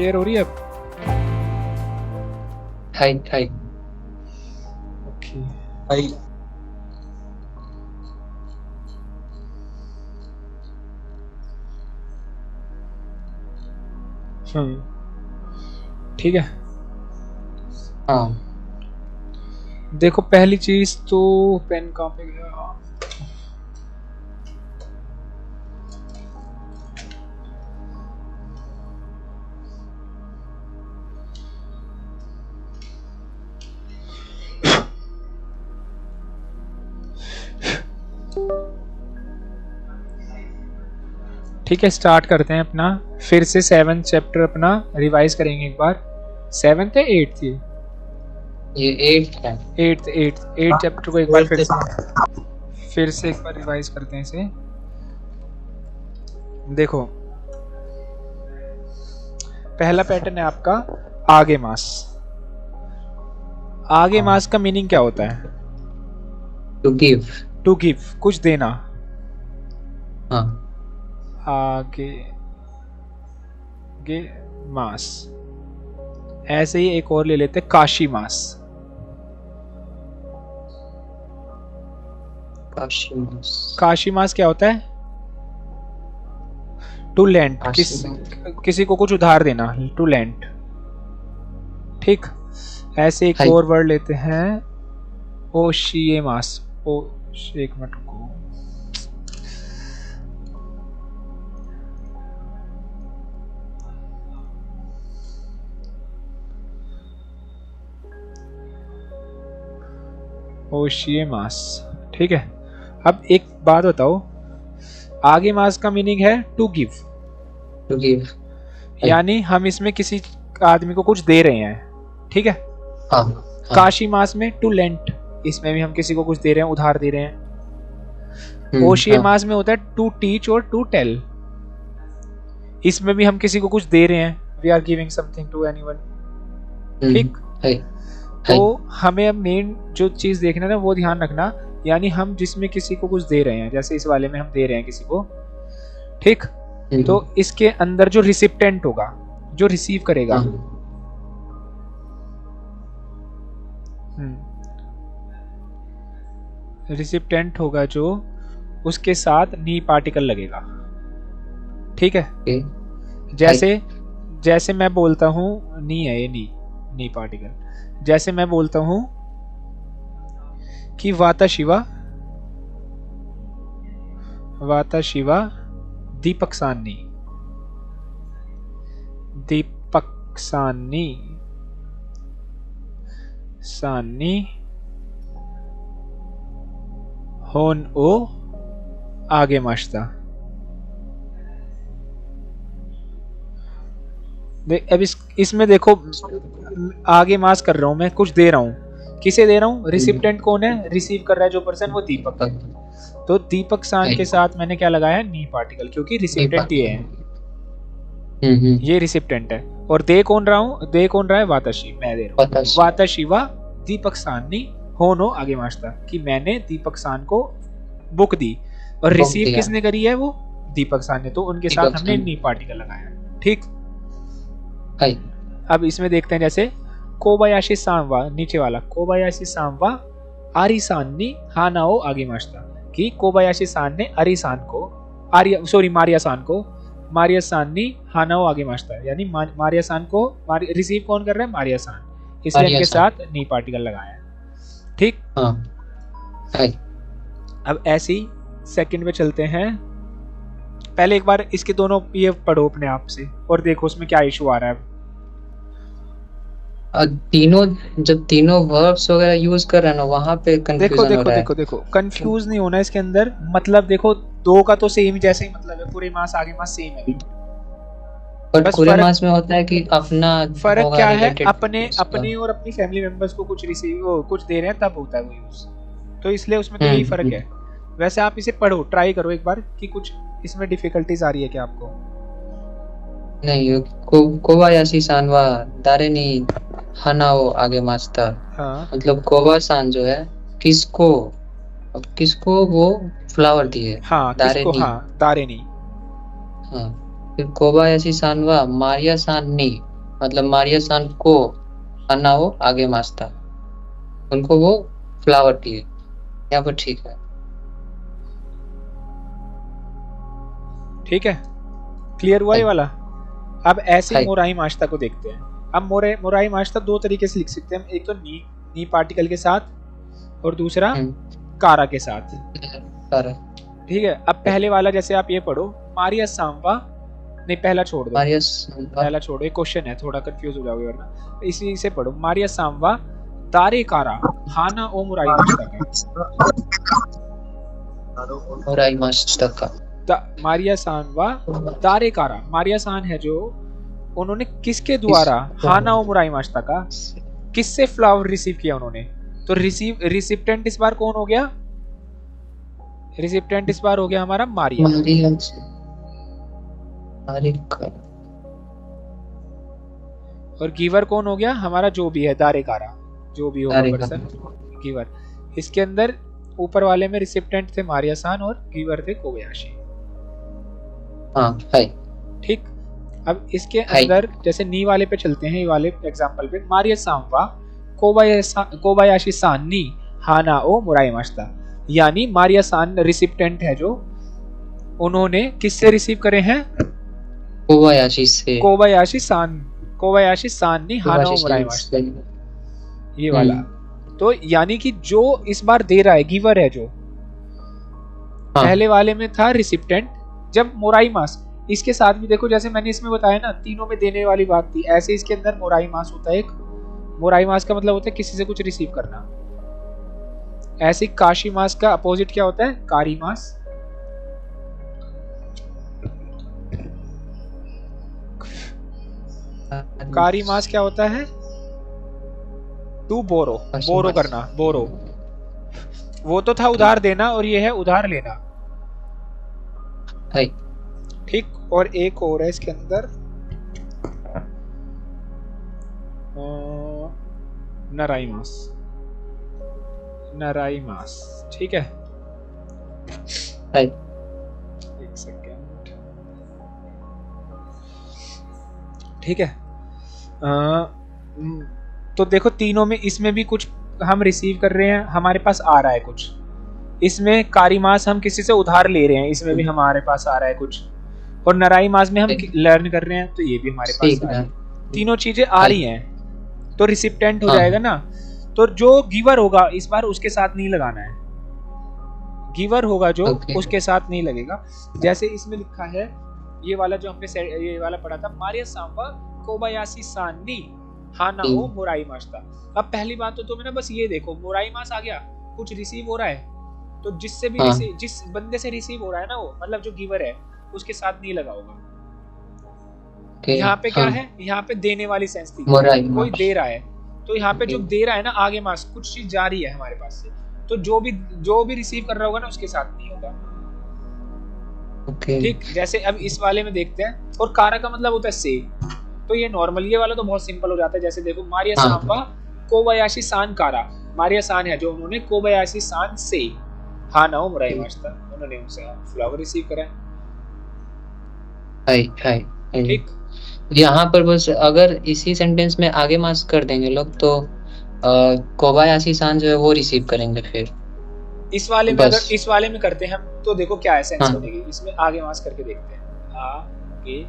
Share हो रही है अब? हाय हाय ओके हाय। ठीक है। हाँ देखो पहली चीज तो पेन कहाँ पे गया? ठीक है, स्टार्ट करते हैं अपना फिर से 7th चैप्टर अपना रिवाइज करेंगे एक बार। 7th है 8th थी? ये 8 है। 8th चैप्टर को एक बार फिर से एक बार रिवाइज करते हैं इसे। देखो पहला पैटर्न है आपका आगे मास। आगे मास का मीनिंग क्या होता है? To give. टू गिव, कुछ देना। हाँ आगे गे मास। ऐसे ही एक और ले लेते हैं, काशी मास। काशी मास क्या होता है? टू लेंट, किसी को कुछ उधार देना, टू लेंट। ठीक, ऐसे एक और वर्ड लेते हैं ओशिए मास। ओ एक मिनट को, ओशिए मास। ठीक है, अब एक बात बताओ, आगे मास का मीनिंग है टू गिव। टू गिव यानी हम इसमें किसी आदमी को कुछ दे रहे हैं। ठीक है। हाँ, काशी मास में टू लेंट, इसमें भी हम किसी को कुछ दे रहे हैं, उधार दे रहे हैं। ओशिए मास में होता है टू टीच और टू टेल, इसमें भी हम किसी को कुछ दे रहे हैं, we are giving something to anyone. ठीक, तो हमें अब मेन जो चीज देखना है ना वो ध्यान रखना, यानी हम जिसमें किसी को कुछ दे रहे हैं, जैसे इस वाले में हम दे रहे हैं किसी को, ठीक, तो इसके अंदर जो रिसिप्टेंट होगा, जो रिसीव करेगा, रिसिप्टेंट होगा जो, उसके साथ नी पार्टिकल लगेगा। ठीक है। जैसे मैं बोलता हूं, नी है ये, नी पार्टिकल। जैसे मैं बोलता हूं कि वाता शिवा दीपक सान्नी होन ओ आगे माश्ता। अब इसमें देखो, आगे मास कर रहा हूं मैं, कुछ दे रहा हूं, किसे दे रहा हूं? रिसिप्टेंट कौन है? रिसीव कर रहा है जो पर्सन, वो दीपक है। तो दीपक सान के साथ मैंने क्या लगाया? नी पार्टिकल, क्योंकि रिसिप्टेंट ये है, ये रिसिप्टेंट है। और दे कौन रहा है? वाताशी, मैं दे रहा हूं। वाताशिवा दीपक सान्नी होनो आगे माश्ता, कि मैंने दीपक सान को बुक दी, और रिसीव किसने करी है? वो दीपक सान ने। तो उनके साथ हमने नी पार्टिकल लगाया। ठीक, अब इसमें देखते हैं, जैसे कोबायाशी सांवा, नीचे वाला कोबायाशी सांवा आरिसान्नी हानाओ आगे माश्ता, कि कोबायाशी सान ने मारिया सान ने हानाओ आगे माश्ता, यानी मारिया सान को रिसीव कौन कर रहा है? मारिया सान, इसलिए इनके साथ नी पार्टिकल लगाया। ठीक, अब ऐसी सेकंड में चलते हैं। पहले एक बार इसके दोनों ये पढ़ो अपने आप से और देखो उसमें क्या इशू आ रहा है। जब तीनों वर्ब्स वगैरह यूज कर रहे हैं ना, वहां पे कंफ्यूजन हो रहा है। देखो कंफ्यूज नहीं होना इसके अंदर। मतलब देखो, दो का तो सेम जैसे ही मतलब है, पूरे मास आगे मास सेम है, पर पूरे मास में होता है कि अपना फर्क क्या है? अपने और अपनी फैमिली मेंबर्स को कुछ कुछ दे रहे हैं तब होता है वो यूज, तो इसलिए उसमें तो यही फर्क है। वैसे आप इसे पढ़ो, ट्राई करो एक बार कि कुछ इसमें डिफिकल्टीज आ रही है क्या आपको? नहीं, कोबायाशी सानवा दारेनी हानाओ आगे मास्ता। हाँ। मतलब कोबा सान जो है, किसको वो फ्लावर दिए? हाँ, किसको? हाँ, दारेनी। हाँ, फिर कोबायाशी सानवा मारिया सान्नी मतलब मारिया सान को हानाओ आगे मास्ता, उनको वो फ्लावर दिए। यहाँ पर ठीक है। ठीक है, क्लियर हुआ ये वाला। अब ऐसे ही हाय। मोराई माश्ता को देखते हैं। अब मोराई माश्ता दो तरीके से लिख सकते हैं हम, एक तो नी पार्टिकल के साथ और दूसरा कारा के साथ। कारा। ठीक है, अब पहले वाला जैसे आप ये पढ़ो, मारिया सांवा, नहीं पहला छोड़ दो, पहला छोड़ो, एक क्वेश्चन है, थोड़ा कंफ्यूज हो जाओगे वरना। इसी से पढ़ो, मारिया सांवा दारे कारा हाना ओ मुराई मास्ता का। मारिया सांवा दारे कारा, मारिया सान है जो, उन्होंने किसके द्वारा हाना ओ मुराई मास्ता का, किससे फ्लावर रिसीव किया उन्होंने। तो रिसिप्टेंट इस बार कौन हो गया, रिसिप्टेंट इस बार हो गया हमारा मारिया। और गिवर कौन हो गया हमारा, जो भी है दारेकारा, जो भी होगा पर्सन गिवर। इसके अंदर ऊपर वाले में रिसिप्टेंट थे मारिया सान और गिवर थे कोबायाशी। हाँ, है। ठीक, अब इसके अंदर जैसे नी वाले पे चलते हैं, ये वाले एग्जांपल पे, मारिया सांवा कोबायाशी सान नी हाना ओ मुराई मास्ता, यानी मारिया सान रिसिप्टेंट है जो, उन्होंने किससे रिसीव करे हैं, कोबायाशी से। कोबायाशी सान नी हाना ओ मुराई मास्ता, ये वाला। तो यानी कि जो इस बार दे रहा है गिवर है जो, पहले वाले में था रिसिप्टेंट, जब मोराई मास, इसके साथ भी देखो जैसे मैंने इसमें बताया ना, तीनों में देने वाली बात थी, ऐसे इसके अंदर मोराई मास होता है एक। मोराई मास का मतलब होता है किसी से कुछ रिसीव करना। ऐसे काशी मास का अपोजिट क्या होता है, कारी मास। कारी मास क्या होता है, टू बोरो करना, बोरो। वो तो था उधार देना, और ये है उधार लेना। ठीक, और एक और है इसके अंदर, नराई मास। ठीक है, एक सेकेंड। ठीक है, तो देखो तीनों में, इसमें भी कुछ हम रिसीव कर रहे हैं, हमारे पास आ रहा है कुछ। इसमें कारी मास हम किसी से उधार ले रहे हैं, इसमें भी हमारे पास आ रहा है कुछ। और नराई मास में हम लर्न कर रहे हैं, तो ये भी हमारे पास आ रहा है। तीनों चीजें आ रही हैं, तो रिसिप्टेंट हो जाएगा ना। तो जो गिवर होगा इस बार उसके साथ नहीं लगाना है, गिवर होगा जो उसके साथ नहीं लगेगा। जैसे इसमें लिखा है, ये वाला जो हमने ये वाला पढ़ा था, मारिया सांवा कोबायाशी सान नी हाना ओ मुराई मास्ता। अब पहली बात तो तुम्हें ना बस ये देखो, मुराई मास आ गया, कुछ रिसीव हो रहा है, तो जिससे भी जिस बंदे से रिसीव हो रहा है ना, वो मतलब जो गिवर है उसके साथ नहीं लगा होगा। यहाँ पे क्या है, यहाँ पे देने वाली सेंस थी, कोई दे रहा है, तो यहाँ पे जो दे रहा है ना, आगे मास कुछ चीज जा रही है हमारे पास से, तो जो भी रिसीव कर रहा होगा ना उसके साथ नहीं होगा। ठीक, जैसे अब इस वाले में देखते हैं। और कारा का मतलब होता है से, तो ये नॉर्मल, ये वाला तो बहुत सिंपल हो जाता है। जैसे देखो, मारिया सांवा कोबायाशी सान कारा, मारिया सान है जो, उन्होंने कोबायाशी सान से हाना ओ मुराई मास्ता, उन्होंने उनसे फ्लावर रिसीव करा है। ठीक, यहाँ पर बस अगर इसी सेंटेंस में आगे मास कर देंगे लोग, तो कोबायाशी सान जो है वो रिसीव करेंगे। फिर इस वाले में अगर इस वाले में करते हैं हम, तो देखो क्या एसेंस बनेगी। इसमें आगे मास करके देखते हैं, आगे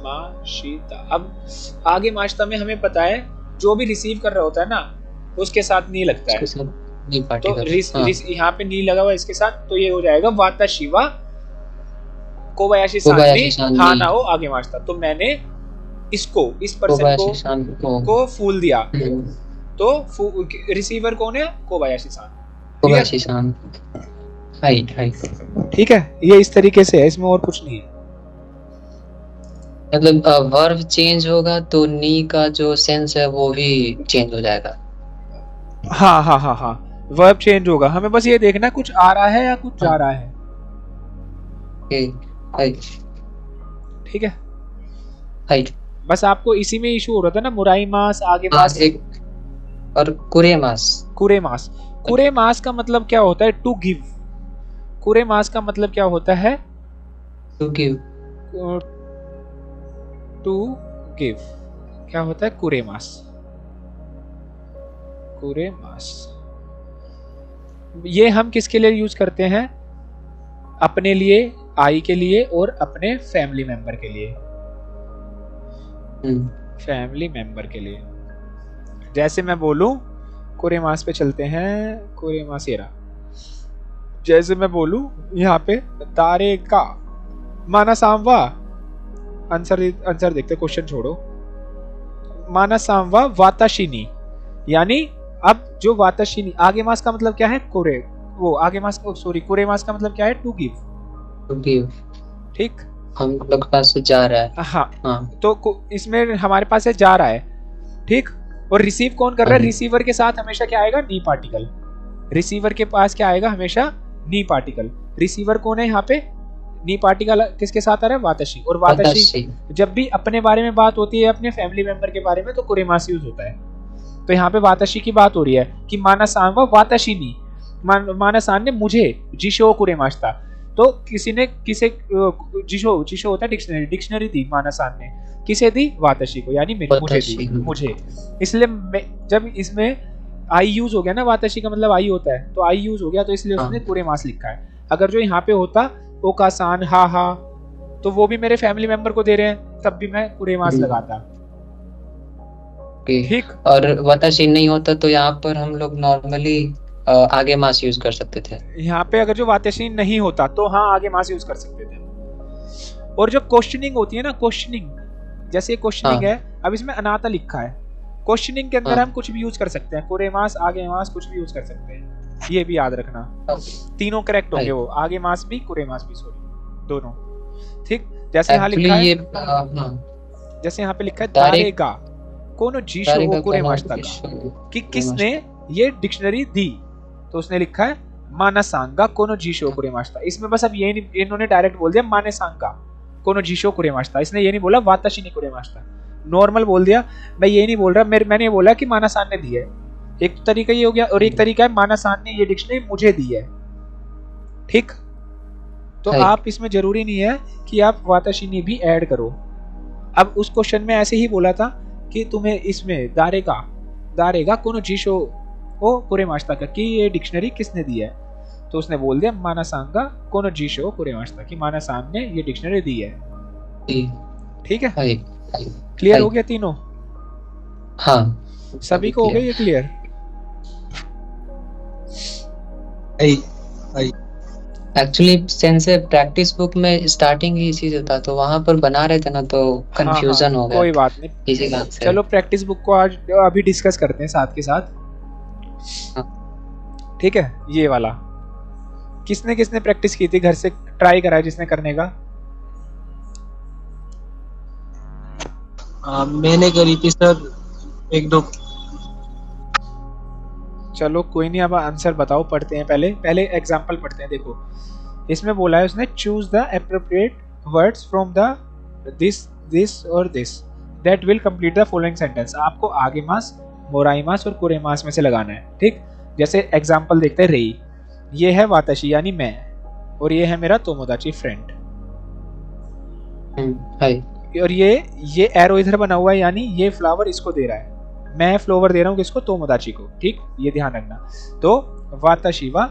माशिता। अब आगे माशिता में हमें पता है जो भी रिसीव कर रहा होता है ना, उसके साथ नहीं लगता है, तो यहाँ पे नी लगा हुआ इसके साथ, तो ये हो जाएगा वाता शिवा कोबायाशी सान हाना ओ आगे मास्ता। तो मैंने इसको, इस पर्सन को फूल दिया, तो रिसीवर कौन है, कोबायाशी सान। ठीक है, ये इस तरीके से है, इसमें और कुछ नहीं है। मतलब वर्ब चेंज होगा तो नी का जो सेंस है वो भी चेंज हो जाएगा। हाँ, वर्ब चेंज होगा। हमें बस ये देखना कुछ आ रहा है या कुछ जा रहा है। ठीक है, बस आपको इसी में इशू हो रहा था ना, मुराई मास, आगे मास और कुरे मास का मतलब क्या होता है, टू गिव। कुरे मास का मतलब क्या होता है, टू गिव। क्या होता है? कुरेमास। कुरेमास ये हम किसके लिए यूज करते हैं? अपने लिए, आई के लिए और अपने फैमिली मेंबर के लिए। फैमिली मेंबर के लिए जैसे मैं बोलूं कुरेमास पे चलते हैं, कुरेमास येरा। जैसे मैं बोलूं यहाँ पे दारे का माना सांवा, आंसर देखते, क्वेश्चन छोड़ो। माना सांवा वाताशिनी, यानी अब जो वाताशिनी, आगे मास का मतलब क्या है? कुरे, वो आगे मास, सॉरी कुरे मास का मतलब क्या है? To give, to give. ठीक, हम लोग के पास से जा रहा है। हाँ। तो इसमें हमारे पास है जा रहा है, ठीक। और रिसीव कौन कर रहा है? रिसीवर के साथ हमेशा क्या आएगा? नी पार्टिकल। रिसीवर के पास क्या आएगा? हमेशा नी पार्टिकल। रिसीवर कौन है यहाँ पे? नी पार्टिकल किसके साथ आ रहा है? वाताशी। और वाताशी जब भी अपने बारे में बात होती है, अपने फैमिली मेंबर के बारे में, तो कुरेमास यूज होता है। तो यहाँ पे वाताशी की बात हो रही है कि मानासान व वाताशिनी, मानासान ने मुझे जिशो कुरेमास्ता। तो किसी ने किसे जिशो होता है डिक्शनरी, डिक्शनरी दी मानासान ने, किसे दी? वाताशी को, यानी मुझे दी, मुझे। इसलिए जब इसमें आई यूज हो गया ना, वाताशी का मतलब आई होता है, तो आई यूज हो गया, तो इसलिए उसने कुरेमास लिखा है। अगर जो यहाँ पे होता ओकासान हा हा, तो वो भी मेरे फैमिली मेंबर को दे रहे हैं, तब भी मैं कुरेमास लगाता, ठीक। और वाताशी नहीं होता तो यहाँ पर हम लोग नॉर्मली आगे मास यूज कर सकते थे। यहाँ पे अगर जो वाताशी नहीं होता तो हाँ आगे मास यूज कर सकते थे। और जो क्वेश्चनिंग होती है ना, क्वेश्चनिंग, जैसे ये क्वेश्चनिंग है, अब इसमें अनाता लिखा है, क्वेश्चनिंग के अंदर हम कुछ भी यूज कर सकते हैं, कुरेमास, आगे मास, कुछ भी यूज कर सकते हैं, ये भी याद रखना। तीनों करेक्ट होंगे, वो आगे मास भी, कुरेमास भी, सॉरी, दोनों, ठीक। जैसे यहाँ लिखा है, जैसे यहाँ पे लिखा है दारेगा कोनो जीशो कुरेमास्ता का, कि किसने ये डिक्शनरी दी, तो उसने लिखा है मानासांगा कोनो जीशो कुरेमास्ता। इसमें बस अब ये नहीं, इन्होंने डायरेक्ट बोल दिया मानेसांगा कोनो जीशो कुरेमास्ता, इसने ये नहीं बोला वाताशी कुरेमास्ता, नॉर्मल बोल दिया। मैं ये नहीं बोल रहा, मैंने ये बोला कि मानासान ने दी है, एक तरीका ये हो गया, और एक तरीका है मानासान ने ये डिक्शनरी मुझे दी है, ठीक। तो आप इसमें जरूरी नहीं है कि आप वाताशिनी भी ऐड करो। अब उस क्वेश्चन में ऐसे ही बोला था कि तुम्हें इसमें दारेगा कोनो जीशो ओ कुरेमास्ता का, कि ये डिक्शनरी किसने दी है, तो उसने बोल दिया मानासांगा कोनो जीशो कुरेमास्ता, कि मानासान ने ये डिक्शनरी दी है, ठीक है। क्लियर हो गया तीनों? हाँ, सभी को हो गया ये क्लियर? एक्चुअली सेंसे प्रैक्टिस बुक में स्टार्टिंग ही इसी से था, तो वहां पर बना रहे थे ना, तो कंफ्यूजन हो गया। कोई बात नहीं, इसी बात से। चलो प्रैक्टिस बुक को आज अभी डिस्कस करते हैं साथ के साथ, ठीक है। ये वाला किसने किसने प्रैक्टिस की थी, घर से ट्राई करा है जिसने करने का? मैंने करी थी सर, एक दो। चलो कोई नहीं, अब आंसर बताओ, पढ़ते हैं पहले एग्जांपल पढ़ते हैं। देखो इसमें बोला है उसने, choose the appropriate words from the this or this that will complete the following sentence. आपको आगे मास, मोराई मास और कुरे मास में से लगाना है, ठीक। जैसे एग्जांपल देखते हैं, रेई, ये है वाताशी यानी मैं, और ये है मेरा तोमोदाची फ्रेंड, और ये एरो इधर बना हुआ है, यानी ये फ्लावर इसको दे रहा है, मैं फ्लावर दे रहा हूँ किसको? तोमोदाची को, ठीक। ये ध्यान रखना। तो वाताशी वा।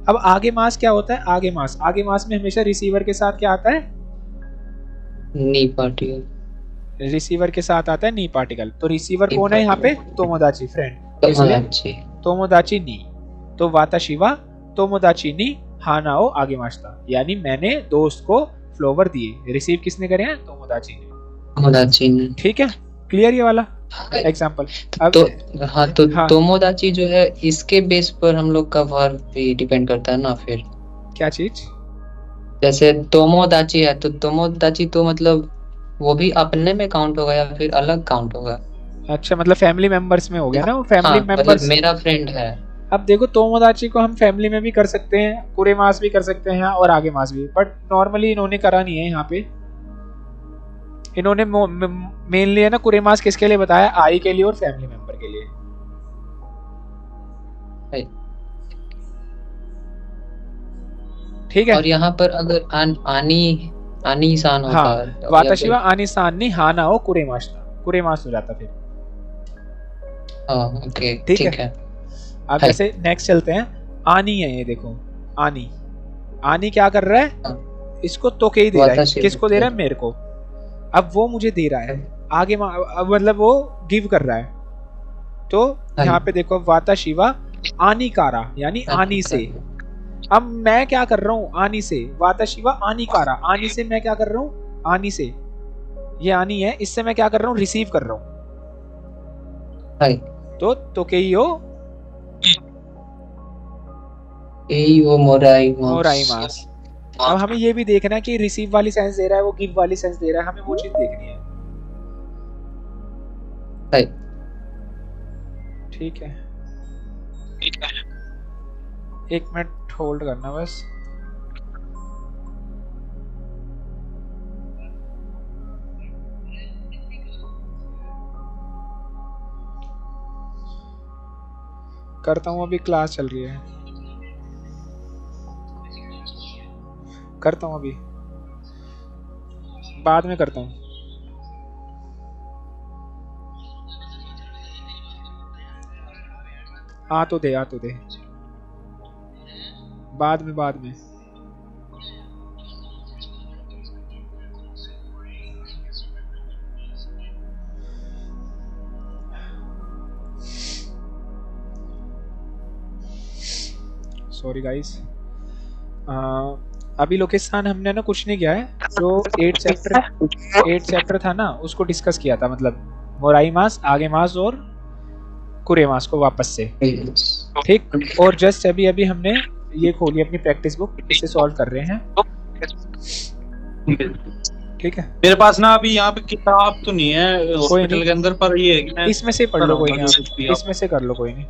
अब आगे मास क्या होता है? आगे मास में हमेशा रिसीवर के साथ क्या आता है? नी पार्टिकल। रिसीवर के साथ आता है नी पार्टिकल। तो रिसीवर कौन है यहाँ पे? तोमोदाची फ्रेंड, तोमोदाची नी। तो वाताशी वा तोमोदाची नी हानाओ आगे मास्ता, यानी मैंने दोस्त को फ्लावर दिए। रिसीव किसने करे हैं? तोमोदाची ने, ठीक है। क्लियर ये वाला एग्जांपल? तो तोमोदाची जो है, इसके बेस पर हम लोग का वर्ब भी डिपेंड करता है ना। फिर क्या चीज? जैसे तोमोदाची है, तो तोमोदाची तो मतलब वो भी अपने में काउंट होगा या फिर अलग काउंट होगा? अच्छा, मतलब फैमिली मेंबर्स में हो गया ना, वो फैमिली मेंबर्स, मतलब मेरा फ्रेंड है। अब देखो तोमोदाची को हम फैमिली में भी कर सकते हैं, कुरे मास भी कर सकते हैं और आगे मास भी, बट नॉर्मली इन्होंने करा नहीं है यहाँ पे। इन्होंने मेनली है ना कुरे मास किसके लिए बताया? आई के लिए और फैमिली मेंबर के लिए, ठीक है। और यहाँ पर अगर आनी सान होता है, वाताशी वा आनी सान नी हानाओ कुरे मास्ता, कुरेमास हो जाता फिर। ओके ठीक ठीक है। है। अब है। जैसे नेक्स्ट चलते हैं, आनी है ये देखो, आनी। आनी क्या कर रहा है, इसको तोके ही दे रहा है, वाताशी किसको दे रहा है, मेरे को। अब वो मुझे दे रहा है, आगे अब मतलब वो गिव कर रहा है। तो यहाँ पे देखो वाता शिवा आनी कारा यानी आनी से। अब मैं क्या कर रहा हूँ, आनी से, वाता शिवा आनी कारा, आनी से मैं क्या कर रहा हूँ, आनी से, ये आनी है, इससे मैं क्या कर रहा हूँ, रिसीव कर रहा हूँ। तो तोकेइयो मोराई मास। अब हमें ये भी देखना है कि रिसीव वाली सेंस दे रहा है वो गिव वाली सेंस दे रहा है, हमें वो चीज देखनी है। ठीक है, एक मिनट होल्ड करना बस। करता हूँ, अभी क्लास चल रही है, करता हूँ अभी, बाद में करता हूँ। आ तो दे बाद में। सॉरी गाइस, अभी लोकेशन हमने ना कुछ नहीं किया है, जो 8 चैप्टर था ना उसको डिस्कस किया था, मतलब मोराई मास, आगे मास और कुरे मास को वापस से। ठीक, और जस्ट अभी हमने ये खोली अपनी प्रैक्टिस बुक, इसे सॉल्व कर रहे हैं। ठीक है, मेरे पास ना अभी यहाँ पे किताब तो नहीं है हॉस्पिटल के अंदर, पर ये है कि मैं इसमें से पढ़ लो, कोई नहीं, इसमें से कर लो, कोई नहीं।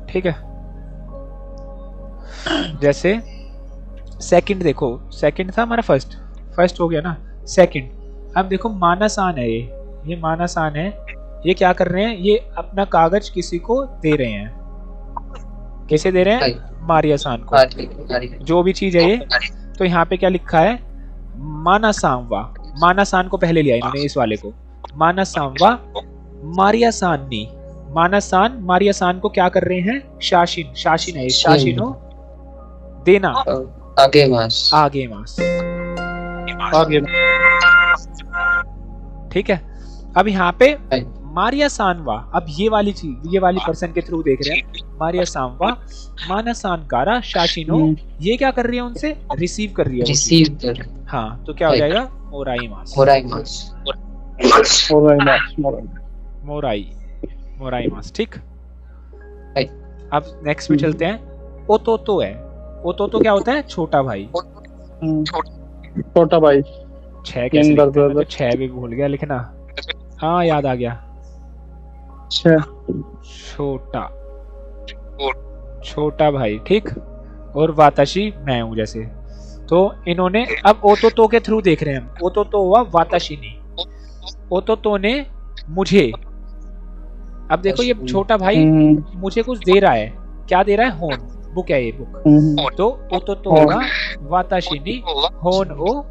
ठीक है, जैसे सेकंड देखो, सेकंड था हमारा, फर्स्ट हो गया ना, सेकंड। अब देखो मानसान है, ये मानसान है, ये क्या कर रहे हैं, ये अपना कागज किसी को दे रहे हैं। किसे दे रहे हैं, मारियासान को, जो भी चीज है ये। तो यहाँ पे क्या लिखा है, मानासामवा, मानासान को पहले लिया इन्होंने, इस वाले को, मानासामवा मारियासानी, मानासान मारियासान को क्या कर रहे हैं, शाशिन है, शाशिनो देना, आगे मास। ठीक है, अब यहाँ पे मारिया सानवा, अब ये वाली चीज, ये वाली पर्सन के थ्रू देख रहे हैं, मारिया सानवा मानासान कारा शाशिनो, ये क्या कर रही है, उनसे रिसीव कर रही है, हाँ। तो क्या हो जाएगा, मोराई मास। ठीक, अब नेक्स्ट में चलते हैं, ओतोतो है। ओतोतो क्या होता है, छोटा भाई, छोटा भाई, 6 कैसे लिखते हैं, तो 6 भी भूल गया लिखना, हाँ याद आ गया, छोटा भाई। ठीक, और वाताशी मैं हूँ जैसे। तो इन्होंने अब ओतोतो के थ्रू देख रहे हैं हम, ओतोतो हुआ वाताशी नहीं, ओतोतो ने मुझे, अब देखो ये छोटा भाई मुझे कुछ दे रहा है, क्या दे रहा है, होन, बुक है ये बुक। तो ओतोतो होगा वाताशी नी होन ओ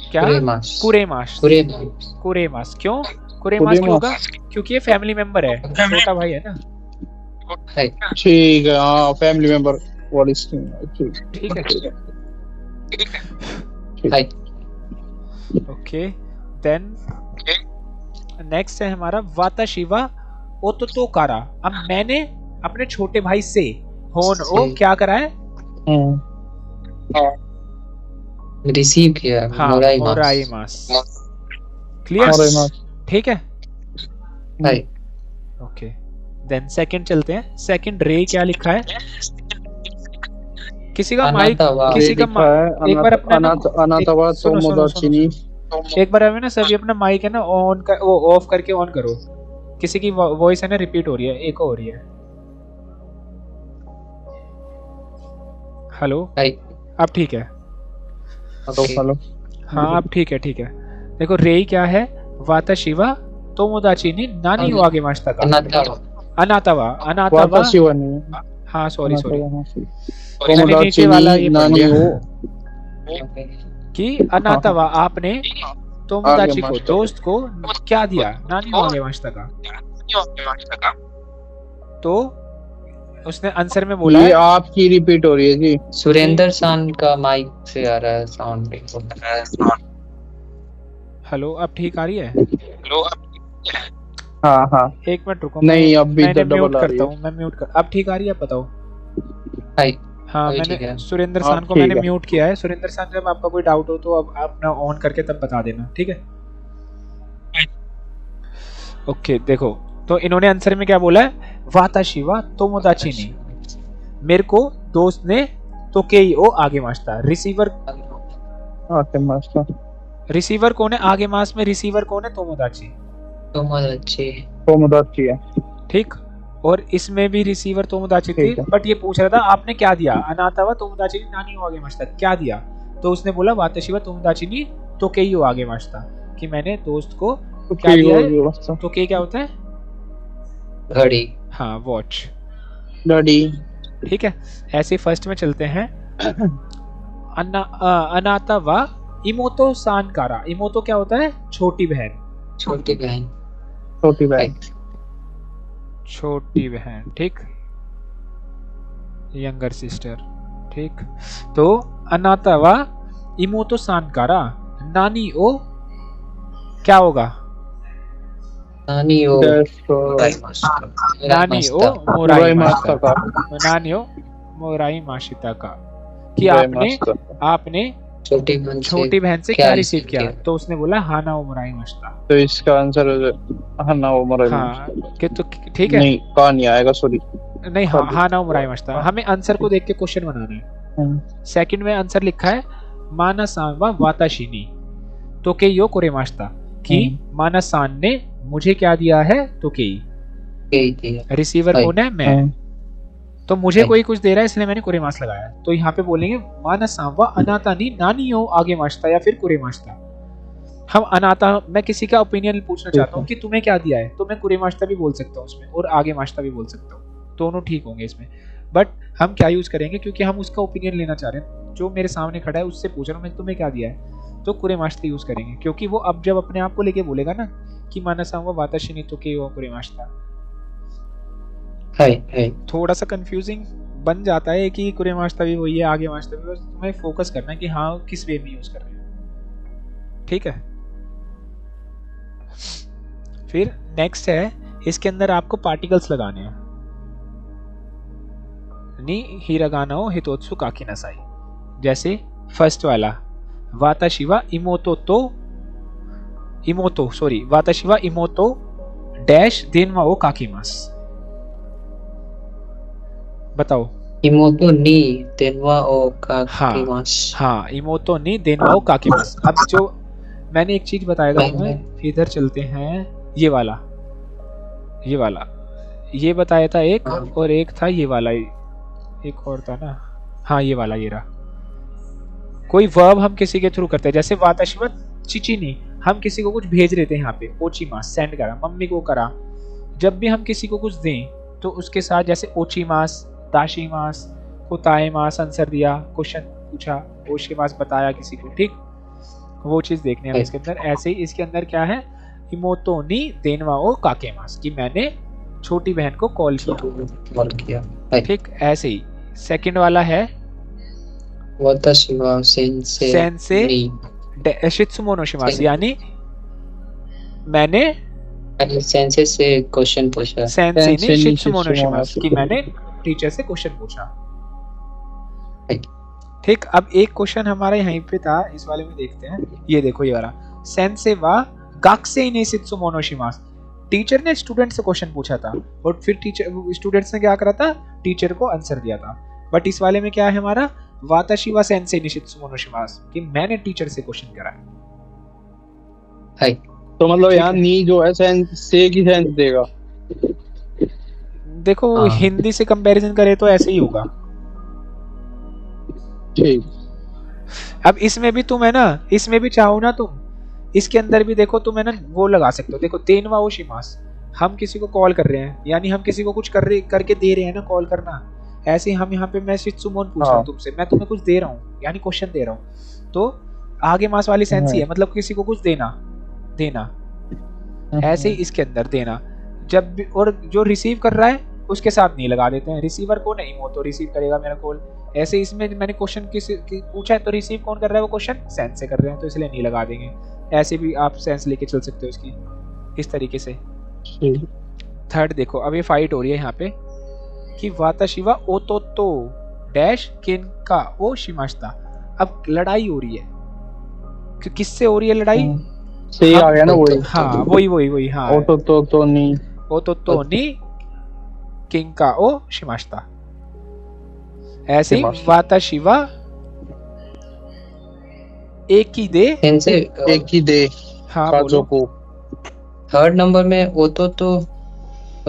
क्या, कुरेमास। क्यों कुरेमास क्यों होगा, क्योंकि ये फैमिली मेंबर है, छोटा भाई है ना। ठीक है, हाँ फैमिली मेंबर वाली। ठीक है, ओके। देन नेक्स्ट है हमारा वाताशिवा ओतोतो कारा। अब मैंने अपने छोटे भाई से होन ओ क्या करा है, रिसीव किया, हाँ, मोराई मास। क्लियर, ठीक है, ओके। देन सेकंड चलते हैं, सेकंड रे क्या लिखा है, किसी का माइक, किसी का एक बार अपना एक बार हमें ना सभी अपना माइक है ना ऑन कर, वो ऑफ करके ऑन करो, किसी की वॉइस है ना रिपीट हो रही है, एको हो रही है। हेलो, अब ठीक है, हेलो, हाँ अब ठीक है। देखो रे क्या है, वाताशिवा तोमोदाची नी नानी हो आगे मास्ता का, अनातावा हाँ सॉरी नीचे वाला ये पढ़ लिया, कि अनाथवा आपने तोमोदाची को आगे दोस्त को क्या दिया नानी हो आगे मास्ता का तो उसने आंसर में बोला ये है आपकी रिपीट हो रही है जी। सुरेंद्र सान का माइक से आ रहा है साउंड। हेलो अब ठीक आ रही है? हाँ हाँ एक मिनट रुको, नहीं, अब भी मैंने डबल म्यूट आ रही करता है। हूँ, मैं म्यूट कर, अब ठीक आ रही है? बताओ। हाय हाँ अभी ठीक मैंने है। सुरेंद्र हाँ, सान को ठीक मैंने है। म्यूट किया है। सुरेंद्र सान जब आपका कोई डाउट हो तो अब आप ना ऑन करके तब बता देना, ठीक है? ओके देखो, तो इन्होंने आंसर में क्या बोला है? वाताशी वा तोमोदाची ने, मेरे को दोस्त ने तोकेई ओ आगे मास्ता। रिसीवर आगे मास्ता रिसीवर कौन है? आगे मास में रिसीवर कौन है? तोमोदाची, तोमोदाची। तोमोदाची है। ठीक। और इसमें भी रिसीवर तोमोदाची थी, ठीक है। बट ये पूछ रहा था आपने क्या दिया। अनाथावा तोमोदाची ने नानी हो आगे मास्ता क्या दिया, तो उसने बोला वाताशी वा तोमोदाची ने तोकेई ओ आगे मास्ता, कि मैंने दोस्त को क्या दिया है। तोकेई क्या होता है? घड़ी। हाँ वॉच, डैडी। ठीक है। ऐसे फर्स्ट में चलते हैं। अनाता वा इमोतो सानकारा। इमोतो क्या होता है? छोटी बहन। छोटी बहन। छोटी बहन। छोटी बहन, ठीक, यंगर सिस्टर, ठीक। तो अनाता वा इमोतो सानकारा नानी ओ क्या होगा? नानी ओ नानी ओ मोराई मास्ता का, नानी ओ मोराई माशिता का, कि आपने छोटी बहन से क्या रिसीव किया, तो उसने बोला हाना ओ मोराई मास्ता। तो इसका आंसर हाना ओ मोराई हाँ तो ठीक है, नहीं कहा नहीं आएगा, सॉरी नहीं हाँ हाना ओ मोराई मास्ता। हमें आंसर को देख के क्वेश्चन बनाना है। सेकंड में आंसर लिखा है माना सान वा वाताशिनी तोकेई ओ कुरेमास्ता, कि माना सान ने मुझे क्या दिया है? तोकेई। रिसीवर कौन है? मैं। तो मुझे कोई कुछ दे रहा है इसलिए मैंने कुरेमास लगाया। तो यहाँ पे बोलेंगे माना सान वा अनाता नी नानी ओ आगे मास्ता या फिर कुरेमास्ता। हम अनाता, मैं किसी का ओपिनियन पूछना चाहता हूँ कि तुम्हें क्या दिया है, तो मैं कुरेमास्ता भी बोल सकता हूँ उसमें और आगे मास्ता भी बोल सकता हूँ, दोनों ठीक होंगे इसमें। बट हम क्या यूज करेंगे, क्योंकि हम उसका ओपिनियन लेना चाह रहे हैं, जो मेरे सामने खड़ा है उससे पूछ रहा हूँ मैं तुम्हें क्या दिया है, तो कुरेमास्ता यूज करेंगे, क्योंकि वो अब जब अपने आप को लेके बोलेगा ना कि माना सान वा वाताशिनी तोकेई ओ कुरेमास्ता, थोड़ा सा कंफ्यूजिंग बन जाता है कि कुरेमास्ता भी वही है आगे मास्ता भी, बस तुम्हें फोकस करना है कि हाँ किस वे में यूज कर रहे हैं, ठीक है। फिर नेक्स्ट है, इसके अंदर आपको पार्टिकल्स लगाने हैं। नी हिरागाना ओ हितोत्सु काकी नसाई, जैसे फर्स्ट वाला वाताशिवा इमोतो डैश देनवा ओ काकीमास। बताओ। इमोतो नी देनवा ओ काकीमास। हाँ इमोतो नी देनवा ओ काकीमास। अब जो मैंने एक चीज बताया था तुम्हें, इधर चलते हैं, ये वाला ये बताया था एक, और एक था ये वाला, एक और था ना, हाँ ये वाला, ये रहा। कोई वर्ब हम किसी के थ्रू करते हैं, जैसे वाताशिवा चिचिनी, हम किसी को कुछ भेज रहे थे, यहाँ पे ओचीमास सेंड करा, मम्मी को करा। जब भी हम किसी को कुछ दें तो उसके साथ जैसे ओचीमास, दाशीमास, कोताएमास आंसर दिया, क्वेश्चन पूछा, ओशीमास बताया किसी को, ठीक, वो चीज देखने हैं इसके अंदर। ऐसे ही इसके अंदर क्या है, इमोतो नी देनवा ओ काकेमास, कि मैंने छोटी बहन को कॉल किया, ठीक। ऐसे ही सेकंड वाला है वाताशिवा सेंसे शित्सुमोनोशिमास, यानी मैंने सेंसे से क्वेश्चन पूछा, सेंसे ने शित्सुमोनोशिमास, कि मैंने टीचर से क्वेश्चन पूछा, ठीक। अब एक क्वेश्चन हमारा यहीं पे था, इस वाले में देखते हैं, ये देखो ये वाला, सेंसे वा गाक्से ने शित्सुमोनोशिमास, टीचर ने स्टूडेंट से क्वेश्चन पूछा था और फिर टीचर स्टूडेंट्स ने क्या करा था, टीचर को आंसर दिया था। बट इस वाले में क्या है हमारा, वाताशिवा सेंसे ने शित्सुमोनोशिमास, कि मैंने टीचर से क्वेश्चन करा है। तो मतलब यहाँ नी जो है सेंस से की सेंस देगा। देखो हिंदी से कंपैरिजन करें तो ऐसे ही होगा, ठीक। अब इसमें भी तुम है ना, इसमें भी चाहो ना तुम, इसके अंदर भी देखो तुम है ना वो लगा सकते हो। देखो तेनवा ओ शिमास, हम किसी को कॉल कर रहे हैं, यानी हम किसी को कुछ करके दे रहे हैं ना, कॉल करना। ऐसे ही हम यहाँ पे मैं शित्सुमोन पूछ रहा हूँ तुमसे, मैं तुम्हें कुछ दे रहा हूँ, यानी क्वेश्चन दे रहा हूँ। तो आगे मास वाली सेंस ही है, मतलब किसी को कुछ देना देना, ऐसे ही इसके अंदर देना। जब भी, और जो रिसीव कर रहा है उसके साथ नहीं लगा देते हैं, रिसीवर को नहीं, वो तो रिसीव करेगा मेरा कॉल। ऐसे इसमें मैंने क्वेश्चन पूछा है तो रिसीव कौन कर रहा है, वो क्वेश्चन सेंस से कर रहे हैं, तो इसलिए नहीं लगा देंगे। ऐसे भी आप सेंस लेके चल सकते हो इसकी, इस तरीके से। थर्ड देखो, अब ये फाइट हो रही है यहाँ पे कि वाताशिवा ओतोतो डैश किनका ओ शिमाश्ता। अब लड़ाई हो रही है, किससे हो रही है लड़ाई? से आ गया ना वही। हाँ वही हाँ, ओतोतो नी ओतोतो नी किंका ओ शिमाश्ता। ऐसे ही वाताशिवा एक ही दे एक ही दे हाँ काजोको। थर्ड नंबर में ओतो तो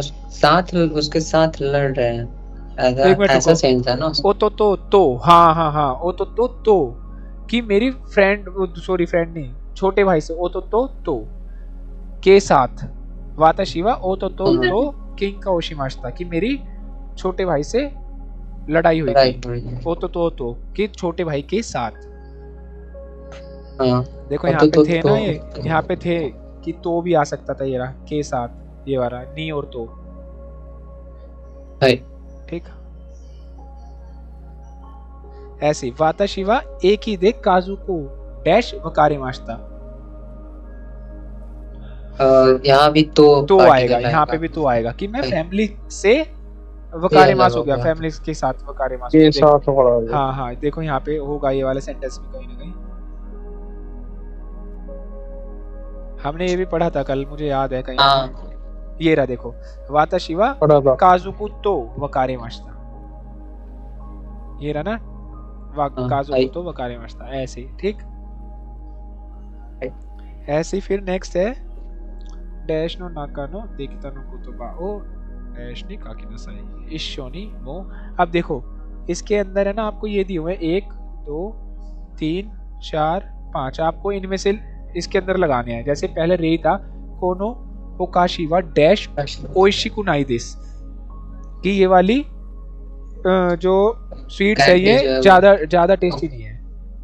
साथ उसके साथ लड़ रहे हैं, ऐसा सेंस है ना। ओतोतो हाँ ओतोतो कि मेरी फ्रेंड, सॉरी फ्रेंड नहीं, छोटे भाई से ओतोतो के साथ वाताशिवा ओतोतो किंग का ओशिमाश्ता कि मेरी छोटे भाई से लड़ाई हुई थी, ओतोतो कि छोटे भाई के साथ। देखो यहाँ पे थे ना, ये यहाँ पे थे कि तो भी आ सकता था, ये रहा के साथ, ये वाला नी और तो, ठीक। ऐसे वाताशिवा एक ही दे काजुको डैश वकारे माश्ता। यहाँ भी तो आएगा, यहाँ पे भी तो आएगा कि मैं फैमिली से वकारे मास हो गया, फैमिली के साथ वकारे मास के साथ हो गया। हाँ देखो यहाँ पे होगा ये वाला सेंटेंस भी कहीं ना कहीं, हमने ये भी पढ़ा था कल, मुझे याद है कहीं। ये रहा देखो, वाताशिवा काजुकु तो वकारे माश्ता, ये रहा ना, काजुकु तो वकारे माश्ता, ऐसे ही, ठीक। ऐसे ही फिर नेक्स्ट है डैश नो नाकानो देखता नो कुतुबा ओ डैश नी काकी नसाई इशोनी मो। अब देखो इसके अंदर है ना, आपको ये दिए हुए 1 2 3 4 5, आपको इनमें से इसके अंदर लगाने हैं। जैसे पहले रे था कोनो ओकाशिवा डैश ओइशिकुनाई दिस, कि ये वाली जो स्वीट्स है ये ज्यादा टेस्टी नहीं है।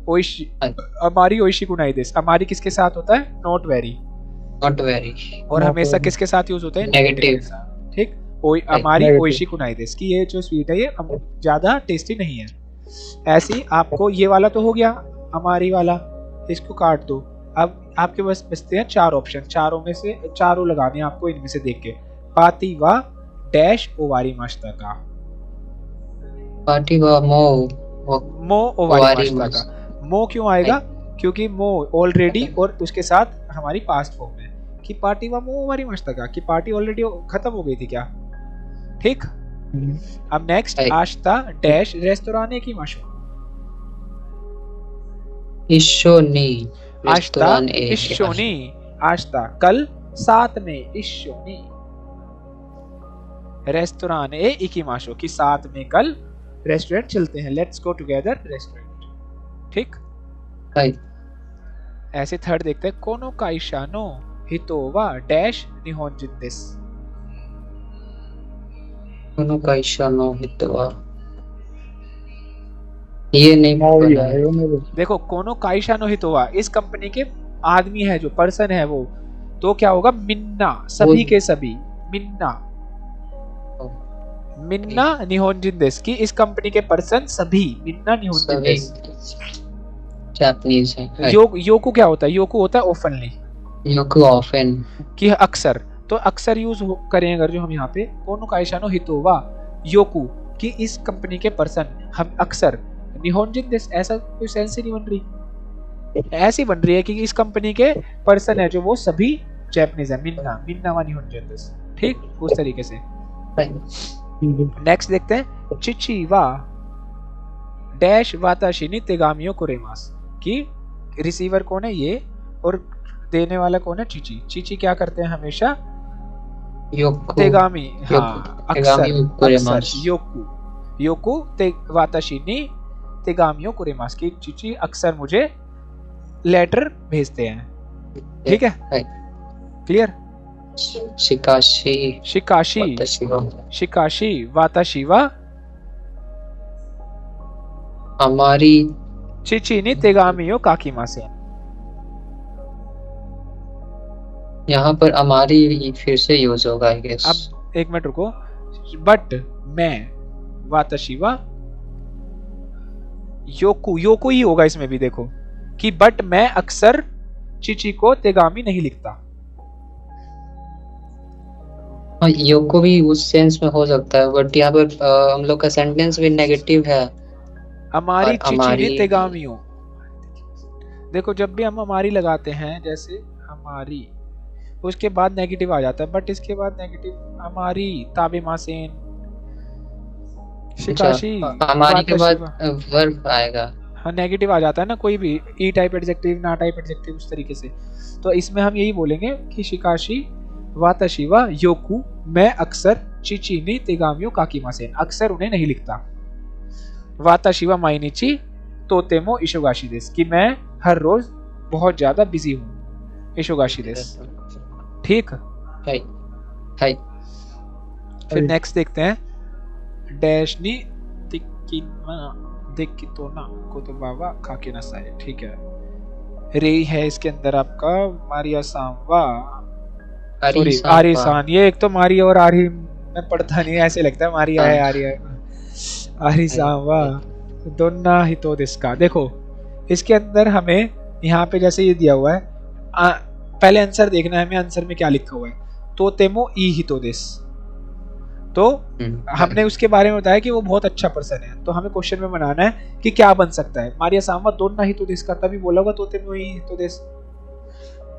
ओइशी हमारी ओइशिकुनाई दिस, हमारी किसके साथ होता है? नॉट वेरी, और हमेशा किसके साथ यूज होता है? नेगेटिव, ठीक। हमारी ओइशिकुनाई दिस की ये जो स्वीट है ये ज्यादा टेस्टी नहीं है। ऐसे ही आपको ये वाला तो हो गया, हमारी वाला, इसको काट दो। अब आपके पास बचते हैं 4 ऑप्शन, चारों में से चारों लगाने हैं आपको इनमें से देख के। पातीवा डैश ओवारी माश्ता का, पातीवा मो ओवारी माश्ता का। मो क्यों आएगा? क्योंकि मो ऑलरेडी और उसके साथ हमारी पास्ट फॉर्म है कि पाटीवा मो ओवारी माश्ता का, कि पार्टी ऑलरेडी खत्म हो गई थी क्या, ठीक। अब नेक्स्ट आश्ता डैश रेस्तोराने की माशो, इशोनी आश्ता इशोनी, आश्ता कल साथ में, इशोनी रेस्तोरान ए इकिमाशो कि साथ में कल रेस्टोरेंट चलते हैं, लेट्स गो टुगेदर रेस्टोरेंट, ठीक। ऐसे थर्ड देखते हैं कोनो काइशा नो हितोवा डैश निहोंजिन दिस, कोनो काइशा नो हितोवा, ये नहीं पता है। देखो कोनो काइशा नो हितोवा, इस कंपनी के आदमी है जो पर्सन है वो, तो क्या होगा? मिन्ना, सभी के सभी, मिन्ना निहोंजिन देश की इस कंपनी के पर्सन सभी, मिन्ना निहोंजिन देश। जापानीज है। योकू क्या होता है? योकू होता है ओफनली, योकू ऑफन कि अक्सर, तो अक्सर यूज करें अगर जो हम यहाँ पे कोनो काइशानो हितोवा योकू कि इस कंपनी के पर्सन हम अक्सर, निहोंजिन देश ऐसा कोई सेंस ही नहीं बन रही, ऐसी बन रही है कि इस कंपनी के पर्सन है जो वो सभी जापानीज है, मिन्ना वा निहोंजिन देश, ठीक, उस तरीके से। नेक्स्ट देखते हैं चिचिवा डैश वाताशी नि तेगामियो कुरेमास, कि रिसीवर कौन है? ये, और देने वाला कौन है? चिची। चिची क्या करते हैं हमेशा? तेगामी, हाँ अक्सर योकू वाताशी नि तेगामियो कुरेमास, की चिची अक्सर मुझे लेटर भेजते हैं, ठीक है, क्लियर। शिकाशी वाताशिवा हमारी चिची नि तेगामियो काकीमा से, यहाँ पर अमारी फिर से यूज होगा आई गेस। अब एक मिनट रुको, बट मैं वाताशिवा योकू, योकू ही होगा इसमें भी देखो कि बट मैं अक्सर चिची को तेगामी नहीं लिखता। हाँ, योको भी उस सेंस में हो सकता है, बट यहाँ पर हम लोग का सेंटेंस भी नेगेटिव है। हमारी और चिची ने हमारी- तेगामियों, देखो जब भी हम हमारी लगाते हैं, जैसे हमारी, उसके बाद नेगेटिव आ जाता है, बट इसके बाद नेगेटिव हमारी ताबे मासेन शिकाशी हमारी के बाद वाताशिवा। वर्ब आएगा। हाँ नेगेटिव आ जाता है ना, कोई भी ई टाइप एडजेक्टिव, ना टाइप एडजेक्टिव, उस तरीके से। तो इसमें हम यही बोलेंगे कि शिकाशी वाताशिवा योकू, मैं अक्सर चिची नि तेगामियों काकीमासेन, अक्सर उन्हें नहीं लिखता। वाताशिवा माइनिची तोतेमो इशोगाशी देस, कि मैं हर रोज बहुत ज्यादा बिजी हूँ, इशोगाशी देस। ठीक, हाय हाय। फिर नेक्स्ट देखते हैं, डैश नी तिकिना देखितोना कोतोबावा काकेनासाए। ठीक है, रे है इसके अंदर आपका मारिया सांवा, सॉरी आरिसान। ये एक तो मारिया और आरी मैं पढ़ता नहीं, ऐसे लगता है मारिया है आरिया है। आरिसावा दोन्ना हितो दिसका। देखो इसके अंदर हमें यहाँ पे जैसे ये दिया हुआ है, पहले आंसर देखना है हमें, आंसर में क्या लिखा हुआ है, तो तेमो ई हितो दिस। तो हमने उसके बारे में बताया कि वो बहुत अच्छा पर्सन है, तो हमें क्वेश्चन में बनाना है कि क्या बन सकता है। मारिया सांवा दोन्ना हितो दिस का, तभी बोला होगा तो तेमो ई हितो दिस।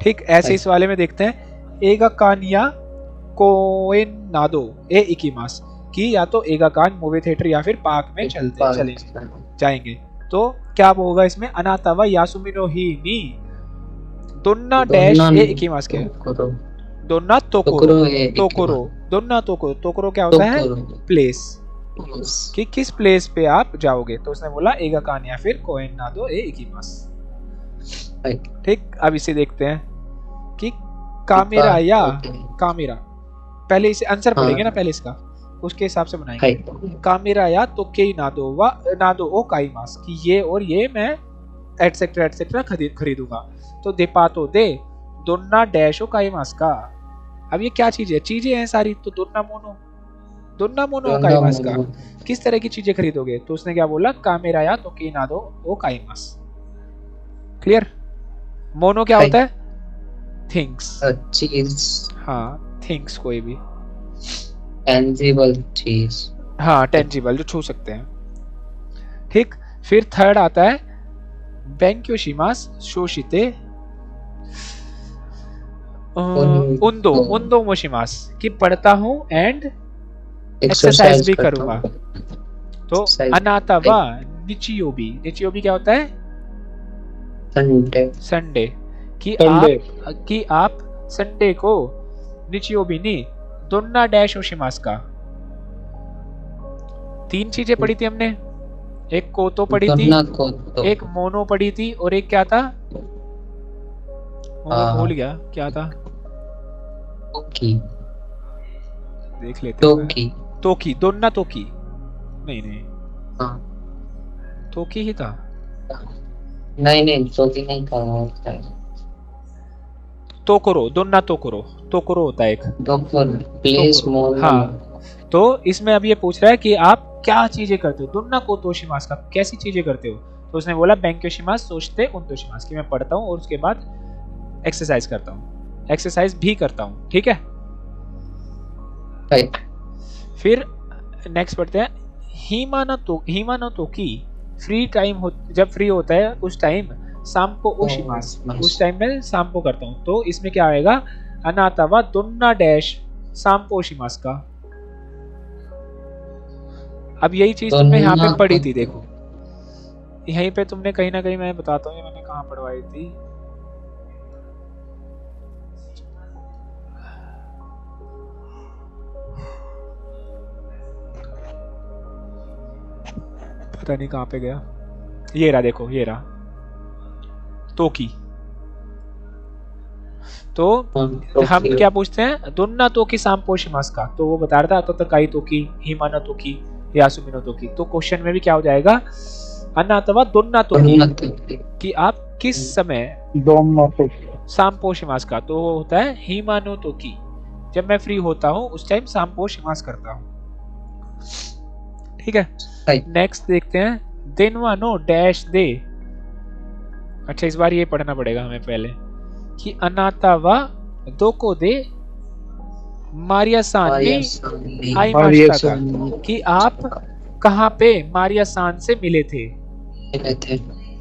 ठीक, ऐसे इस वाले में देखते हैं, एगा कानिया कोएन नादो ए इकीमास, कि या तो एगा कान मूवी थिएटर या फिर पार्क में चले जाएंगे। तो क्या होगा इसमें, अनातावा यासुमिनो ही नी दोन्ना डैश ए इकीमास के, दोन्ना तोकोरो, तोकोरो दोन्ना तोकोरो। तोकोरो क्या होता है, प्लेस, कि किस प्लेस पे आप जाओगे। तो उसने बोला एगा कान या फिर कोएन नादो ए इकीमास। ठीक, अब इसे देखते हैं कि कामेरा या कामेरा, पहले इसे आंसर पढ़ेंगे ना पहले इसका, उसके हिसाब से बनाएंगे। कामेरा या तो के नादो वा नादो ओ काईमास, कि ये और ये मैं एटसेट्रा एटसेट्रा खरीदूंगा। तो दे पातो दे दोन्ना डैश ओ काईमास का। अब ये क्या चीज है, चीजें हैं सारी, तो दोन्ना मोनो ओ काईमास का, किस तरह की चीजें खरीदोगे। तो उसने क्या बोला, कामेरा या तो के नादो ओ काईमास। क्लियर, मोनो क्या होता है, थिंग्स, चीज। हाँ थिंग्स, कोई भी टेंजिबल चीज, हाँ टेंजिबल, जो छू सकते हैं। ठीक, फिर थर्ड आता है बेंक्योशिमास शोशिते उंदो मोशिमास, कि पढ़ता हूँ एंड एक्सरसाइज भी करूंगा। तो अनातावा निचियोबी, निचियोबी क्या होता है, संडे, कि आप संडे को निचियोबी नी दोन्ना डैश ओशिमास का। तीन चीजें पढ़ी थी हमने, एक कोतो पढ़ी थी, एक मोनो पढ़ी थी, और एक क्या था, भूल गया क्या था, देख लेते हैं। तोकी, दोन्ना तोकी, नहीं तोकी ही था, नहीं तोकी नहीं था, तोकोरो, दोन्ना तोकोरो, तोकोरो होता है एक, प्लेस मोनो। हाँ, तो इसमें अब ये पूछ रहा है कि आप क्या चीजें करते हो, दोन्ना कोतोशिमास का, कैसी चीजें करते हो। तो उसने बोला बेंक्योशिमास सोचते उंतोशिमास, कि मैं पढ़ता हूँ और उसके बाद एक्सरसाइज करता हूँ, एक्सरसाइज भी करता हूँ। ठीक है, फिर नेक्स्ट पढ़ते हैं, हिमानो तो की फ्री टाइम हो, जब फ्री होता है उस टाइम सांपो ओशिमास, उस टाइम में सांपो करता हूँ। तो इसमें क्या आएगा, अनातावा दोन्ना डैश सांपो ओशिमास का। अब यही चीज तुमने यहाँ पे पढ़ी थी, देखो यहीं पे तुमने कहीं ना कहीं, मैं बताता हूँ मैंने कहाँ पढ़वाई थी, पता नहीं कहाँ पे गया, ये रहा, देखो ये रहा, तोकी। तो हम क्या पूछते हैं, दोन्ना तोकी सांपोशिमास का, तो वो बता रहा था तो तकाई तोकी, हिमाना तोकी, यासुमिनो तोकी। तो क्वेश्चन में भी क्या हो जाएगा, अनातवा दोन्ना तोकी, कि आप किस समय सांपो शिमास का, तो वो होता है हिमा नो तोकी। जब मैं फ्री होता हूँ उस टाइम सांपो शिमास करता हूँ। ठीक है, नेक्स्ट देखते हैं देनवा नो डैश दे। अच्छा इस बार ये पढ़ना पड़ेगा हमें पहले कि अनाता वा दोको दे मारिया सान ने आई मास्ता का, कि आप कहाँ पे मारिया सान से मिले थे।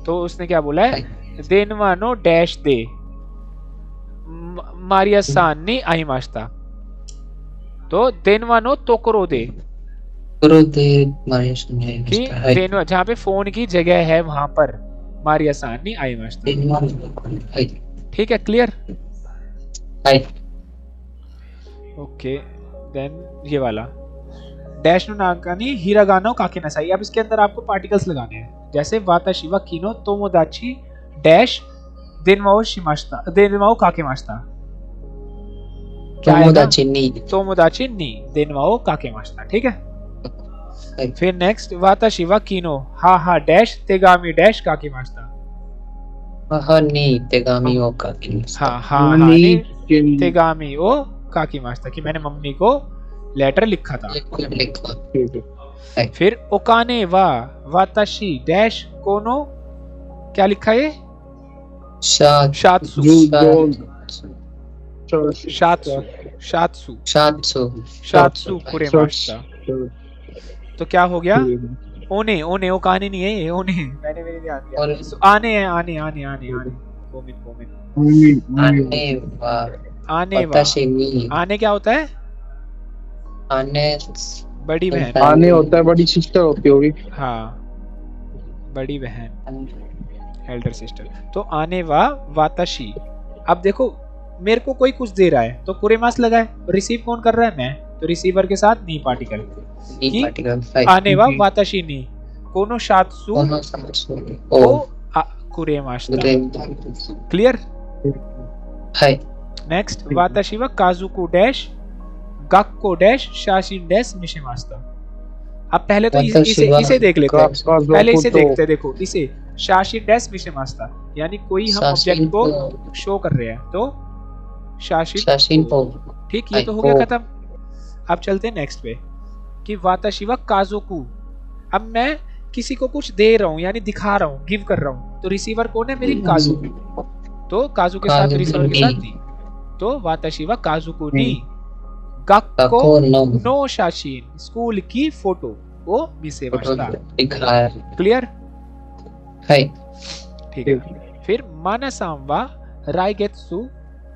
तो उसने क्या बोला है, देनवा नो डैश दे मारिया सान ने आई मास्ता। तो देनवा नो तोकरो दे कि देनवा जहाँ पे फोन की जगह है वहां पर मारिया सान ने आई मास्ता। ठीक है, क्लियर। ओके देन ये वाला डैश नो नाकानी हिरागानो काके नसाई। अब इसके अंदर आपको पार्टिकल्स लगाने हैं, जैसे वाताशिवा किनो तोमोदाची डैश देनवाओ शिमास्ता देनवाओ काके मास्ता। तोमोदाची नी देनवाओ काके मास्ता। ठीक है, फिर नेक्स्ट वाताशिवा किनो हा हा डैश तेगामी डैश काके मास्ता। हाँ नी तेगामी ओ काकी मास्ता। हाँ हाँ हाँ नी तेगामी ओ काकी मास्ता, कि मैंने मम्मी को लेटर लिखा था। फिर ओकाने वा वाताशी डैश कोनो, क्या लिखा है, शात्सु शात्सु शात्सु शात्सु कुरेमास्ता। तो क्या हो गया, ओने ओने ओकाने नहीं है, ओने मैंने मेरे ध्यान दिया, आने है आने आने आने आने कोमिन कोमिन आने वा आने क्या होता है, आने बड़ी बहन, आने होता है बड़ी सिस्टर होती होगी। हाँ बड़ी बहन, एल्डर सिस्टर। तो आने वा वाताशी। अब देखो मेरे को कोई कुछ दे रहा है तो कुरेमास लगा है, रिसीव कौन कर रहा है, मैं, तो रिसीवर के साथ नी पार्टिकल की आने वा वाताशी नी कोनो शात्सु ओ कुरेमास्ता। क्लियर। नेक्स्ट वाताशी वा काजुकु डैश गाक्को डैश शाशिन डैश मिशिमास्ता। अब पहले तो इसे देख लेते हैं, पहले इसे देखते हैं। देखो इसे शाशिन डैश मिशिमास्ता, यानी कोई हम ऑब्जेक्ट को शो कर रहे हैं, तो शाशिन। ठीक, ये तो हो गया खत्म। अब चलते हैं नेक्स्ट पे कि वाताशिवा काजुकु। अब मैं किसी को कुछ दे रहा हूँ, यानी दिखा रहा हूँ, गिव कर रहा हूँ, तो रिसीवर कौन है, मेरी काजू। तो काजू के साथ रिसीवर के साथ दी, तो वाताशिवा काजुकु नी गाक्को नो शाशिन, स्कूल की फोटो वो मिसेमास्ता। क्लियर। ठीक है, फिर मानासाम वा राइगेत्सु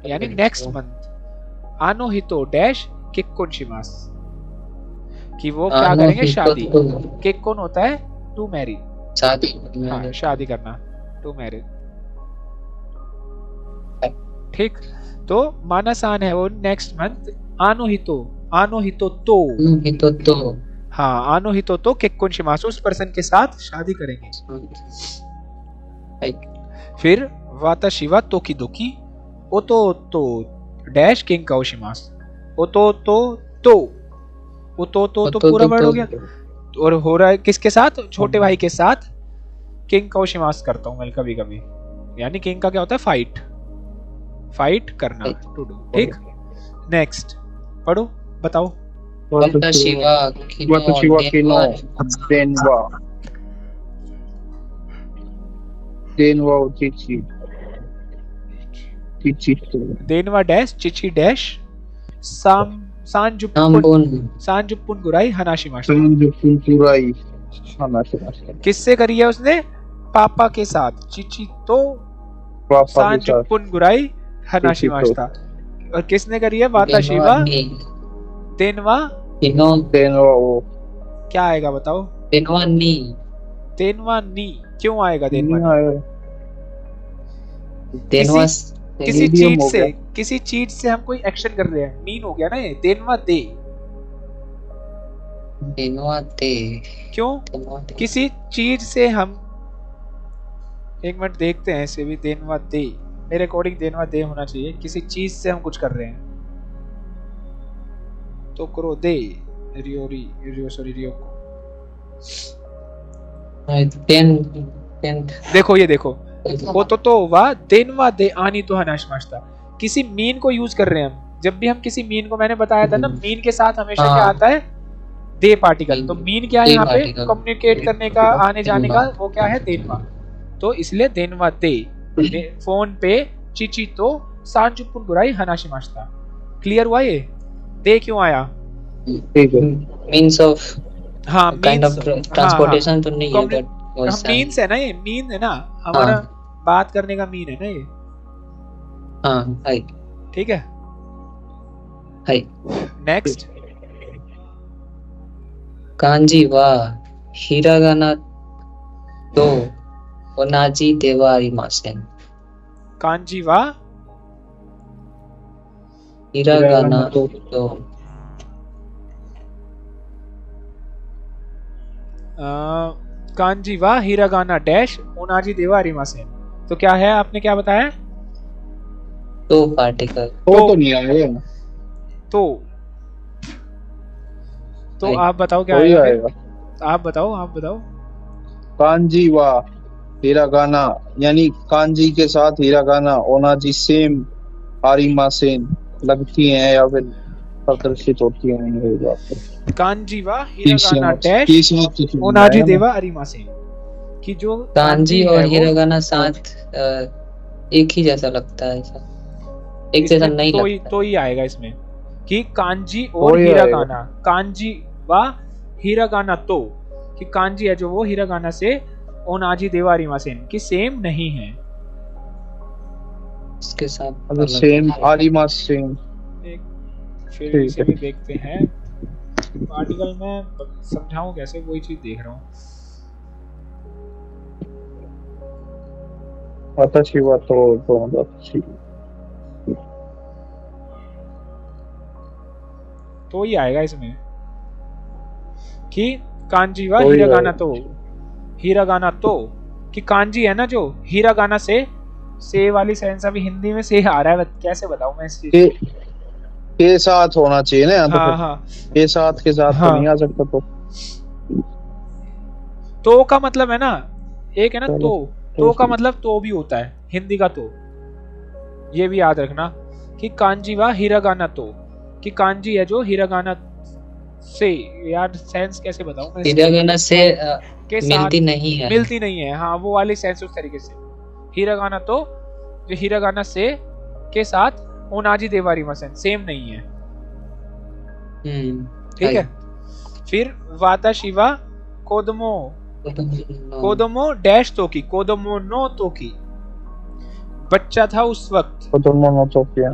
यानी नेक्स्ट मंथ आनो हितो डैश किक्कोन शिमास, कि वो क्या करेंगे, शादी। किक्कोन होता है टू मैरी, शादी। हाँ शादी करना, टू मैरी। ठीक, तो मानासान है वो नेक्स्ट मंथ आनो हितो तो हाँ आनो हितो तो किक्कोन शिमास, उस पर्सन के साथ शादी करेंगे। फिर वाताशिवा तोकी दोकी ओतो तो डैश किंग काओशिमास। ओतो तो पूरा वर्ड हो गया, और हो रहा है किसके साथ, छोटे भाई के साथ किंग काओशिमास करता हूं मैं कभी कभी, यानी किंग का क्या होता है, फाइट करना, टू डू। ठीक, नेक्स्ट पढ़ो, बताओ। वाताशिवा किनो देनवा चिची देनवा डैश चिची डैश सांजुपुन गुराई हनाशिमास्ता। किससे करी है उसने, पापा के साथ। चिची तो सांजुपुन गुराई हनाशिमास्ता। और किसने करी है, वाताशिवा देनवा वो क्या आएगा बताओ, देनवा नी। क्यों आएगा देनवा नी? किसी चीज से हम कोई एक्शन कर रहे हैं, मीन हो गया ना ये, देनवा दे। क्यों, किसी चीज से हम, एक मिनट देखते हैं इसे भी, देनवा दे मेरे अकॉर्डिंग देनवा दे होना चाहिए। किसी चीज से हम कुछ कर रहे हैं, तो करो दे रियो। देखो ये देखो, ओतोतो वा देनवा दे आनी तो हनाश मास्ता। किसी मीन को यूज कर रहे हैं हम। जब भी हम किसी मीन को, मैंने बताया था ना, मीन के साथ हमेशा क्या आता है, दे पार्टिकल। तो मीन क्या है यहाँ पे, कम्युनिकेट करने का, आने जाने का, वो क्या है, देनवा। तो इसलिए देनवा दे, फोन पे चिची तो सांचुपुन गुराई हनाशी मास्ता। क्लियर हुआ ये? दे क्यों आया? मीन्स ऑफ हाँ, काइंड ऑफ ट्रांसपोर्टेशन तो नहीं है, बट मीन्स है ना, ये मीन है ना हमारा, बात करने का मीन है ना ये। हाँ, हाय, ठीक है, हाय। नेक्स्ट। कांजी वा हिरागाना तो ओनाजी देवा आरिमासेन। कांजी वा हिरागाना तो कांजी वा हिरागाना डैश ओनाजी देवा आरिमासेन। तो क्या है, आपने क्या बताया? तो पार्टिकल तो नहीं आएगा। तो आप बताओ क्या वही आएगा? आएगा। आप बताओ। कांजी वा हिरागाना, यानी कांजी के साथ हिरागाना ओनाजी सेम आरिमासेन लगती हैं या फिर प्रदर्शित होती हैं। ये बात कांजी वा हिरागाना डैश ओनाजी देवा आरिमासेन कि जो कांजी और हिरागाना साथ एक ही जैसा लगता है, ऐसा एक जैसा नहीं लगता। तो ही आएगा इसमें कि कांजी और हिरागाना, कांजी वा हिरागाना तो, कि कांजी है जो वो हिरागाना से ओनाजी देवा आरिमासेन की सेम नहीं है, इसके साथ सेम आरिमासेन। फिर इसे भी देखते हैं। आर्टिकल में समझाऊं कैसे, वही चीज देख रहा हूँ। अच्छी बात तो अच्छी तो ही आएगा इसमें कि कांजी वा हिरागाना तो, हिरागाना तो कि कांजी है ना जो हिरागाना से वाली सेंस अभी हिंदी में से आ रहा है, कैसे बताऊं मैं इस चीज के साथ होना चाहिए ना। हाँ, के साथ तो नहीं आ सकता। तो का मतलब है ना, एक है ना तो का मतलब तो भी होता है हिंदी का। तो ये भी याद रखना कि कांजी वा हिरागाना तो, कि कांजी है जो हिरागाना से, यार सेंस कैसे बताऊं मैं, हिरागाना से के मिलती नहीं है। हाँ, वो वाली सेंस उस तरीके से। हिरागाना तो जो हिरागाना से के साथ ओनाजी देवा आरिमासेन सेम नहीं है। ठीक है। फिर वाताशिवा कोदोमो डैश तो की, कोदोमो नो तो की, बच्चा था उस वक्त। कोदोमो नो तो किया,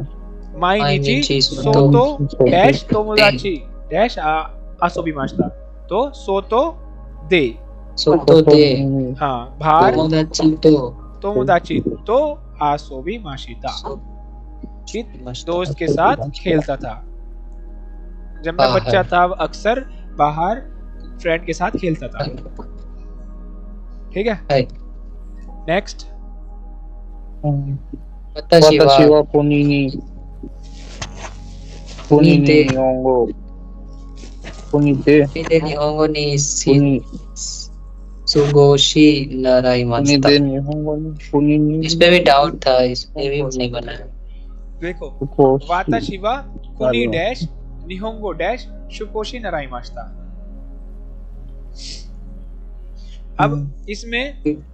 माइनिची सोतो डैश तोमोदाची डैश आसोबी मास्ता। तो सोतो दे, हाँ, भार तोमोदाची तो आसोबी माशिता, दोस्त के साथ खेलता था। जब मैं बच्चा था अक्सर बाहर फ्रेंड के साथ खेलता था। ठीक है, नेक्स्ट। वाताशिवा कुनीनी निहोंगो कुनीते निहोंगो नि सुगोशी नाराइमास्ता। इस पे भी डाउट था, इस पे भी नहीं बना। देखो, वाताशिवा कुनी डैश निहोंगो डैश शुकोशी नाराइमास्ता। अब इसमें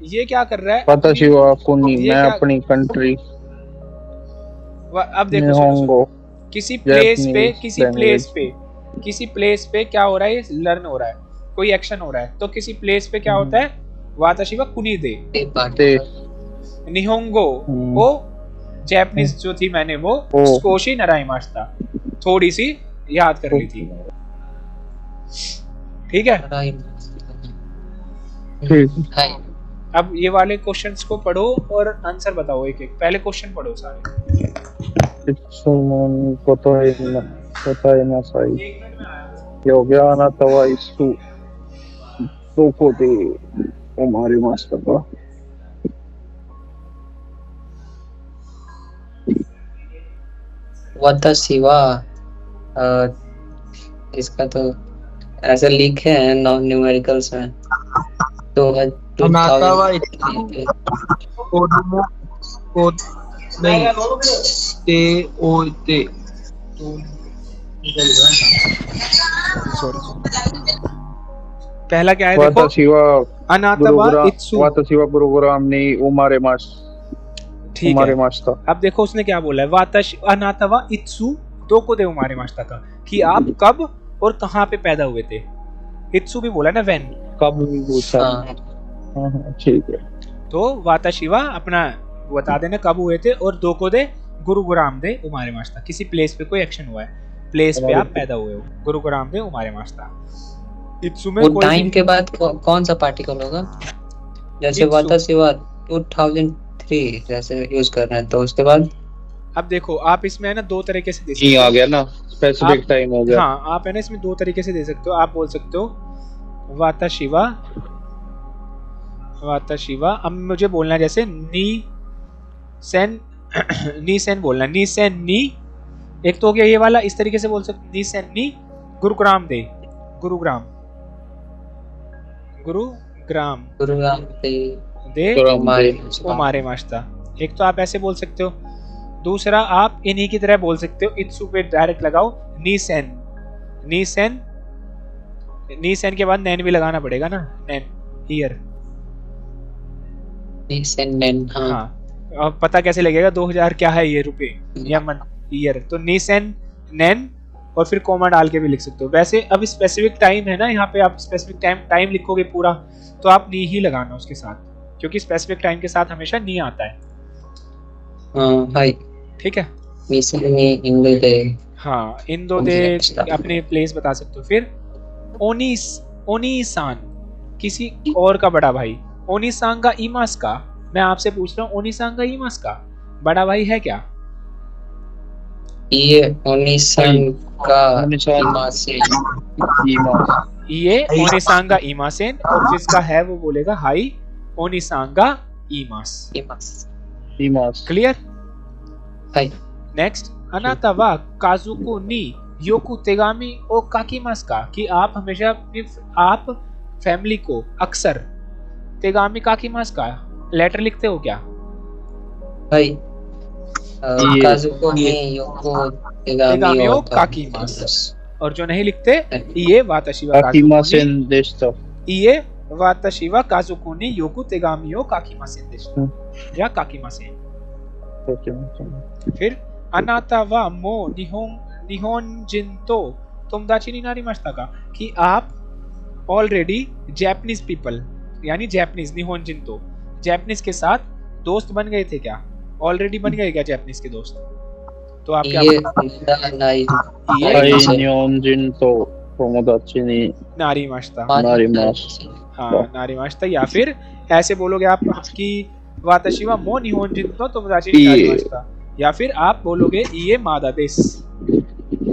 ये क्या कर रहा है, वाताशिवा कुनी, मैं अपनी कंट्री। अब देखो, सुनो, किसी प्लेस पे क्या हो रहा है, ये लर्न हो रहा है, कोई एक्शन हो रहा है। तो किसी प्लेस पे क्या होता है, वाताशिवा कुनी दे। निहोंगो वो जैपनीज जो थी मैंने वो सुकोशी नाराइमास्ता थोड़ी सी याद कर ली थी। ठीक है, अब ये वाले क्वेश्चंस को पढ़ो और आंसर बताओ एक एक। पहले क्वेश्चन पढ़ो सारे। वाताशिवा, इसका तो ऐसा लिखे हैं नॉन न्यूमेरिकल्स में। तो कोडमो को नहीं ते ओ ते तो सॉरी, पहला क्या है देखो, वाताशिवा अनातवा गुरुग्राम इत्सु। वाताशिवा गुरुग्राम ने उमारे मास ठीक उमारे है, मास्ता अब देखो उसने क्या बोला है, वाताश अनातवा इत्सु दो को दे उमारे मास्ता का, कि आप कब और कहाँ पे पैदा हुए थे। इत्सु भी बोला ना, व्हेन। कब भी पूछा। हाँ हाँ, ठीक है। तो वाताशिवा अपना बता देना कब हुए थे, और दो को दे गुरुग्राम दे उमारे मास्ता, किसी प्लेस पे कोई एक्शन हुआ है, प्लेस पे आप पैदा हुए हो, गुरुग्राम दे उमारे मास्ता। इत्सु में वो कोई टाइम भी- के बाद कौन सा पार्टिकल होगा? जैसे इत्सु। वाताशिवा 2003 जैसे यूज कर रहे हैं, तो उसके बाद अब देखो आप इसमें है ना दो तरीके से दे सकते ये हो। आ गया ना, स्पेसिफिक आप- टाइम हो गया। हाँ, आप है ना इसमें दो तरीके से दे सकते हो। आप बोल सकते हो वाताशिवा, वाताशिवा, अब मुझे बोलना है जैसे नी सेन नी सेन बोलना, नी सेन नी, एक तो हो गया ये वाला, इस तरीके से बोल सकते नी सेन नी गुरुग्राम दे, गुरुग्राम, गुरुग्राम गुरुग्राम से दे हमारे उमारे मास्ता। एक तो आप ऐसे बोल सकते हो, दूसरा आप इन्हीं की तरह बोल सकते हो, इत्सु पे डायरेक्ट लगाओ नीसेन, नीसेन, नीसेन के बाद नैन भी लगाना पड़ेगा ना, नैन ईयर। हाँ हाँ, अब पता कैसे लगेगा 2000 क्या है ये रुपए या मन ईयर, तो नीसेन नैन और फिर कॉमा डाल के भी लिख सकते हो। वैसे अब स्पेसिफिक टाइम है ना, यहाँ पे आप स्पेसिफिक टाइम लिखोगे पूरा, तो आप नी ही लगाना उसके साथ, क्योंकि स्पेसिफिक टाइम के साथ हमेशा नी आता है। हाय ठीक है, मीसनी इंग्लिश है। हाँ, इन दो दे अपने प्लेस बता सकते हो। फिर ओनीसान, किसी और का बड़ा भाई, ओनीसान का ईमास का, मैं आपसे पूछ रहा हूँ ओनीसान का ईमास का बड़ा भाई है क्या? ये ओनिसन का ओनिसन। इमासे ये ओनीसान का ईमासेन, और जिसका है वो बोलेगा हाई ओनीसान का ईमास। इमास क्लियर? हाय नेक्स्ट, अनातावा काजुको नी योकु तेगामी ओ काकीमास का, कि आप हमेशा आप फैमिली को अक्सर तेगामी काकीमास का लेटर लिखते हो क्या? हाय ये- काजुको ने योको तेगामी तेगामी ओ ओ काकीमास, और जो नहीं लिखते ये वाताशिवा काकीमासेन देशता ये वाताशिवा काजुको नी योकु तेगामी ओ काकीमासेन देशता या काकीमासेन। फिर अनाता वा मो निहोंजिन तो तोमोदाची नी नारिमाशिता का, कि आप ऑलरेडी जैपनीज पीपल यानी जैपनीज निहोंजिन तो जैपनीज के साथ दोस्त बन गए थे क्या? ऑलरेडी बन गए क्या जैपनीज के दोस्त? तो आप क्या ये बोलोगे? नाई ये नियोंजिन तो तोमोदाची नी नारिमाशिता, नारिमास। हाँ नारिमाशिता, या फिर ऐसे बोलोगे आप कि वाताशिवा मो निहोंजिन तो तोमोदाची नी ये- नारिमाशिता, या फिर आप बोलोगे ये मादा देश,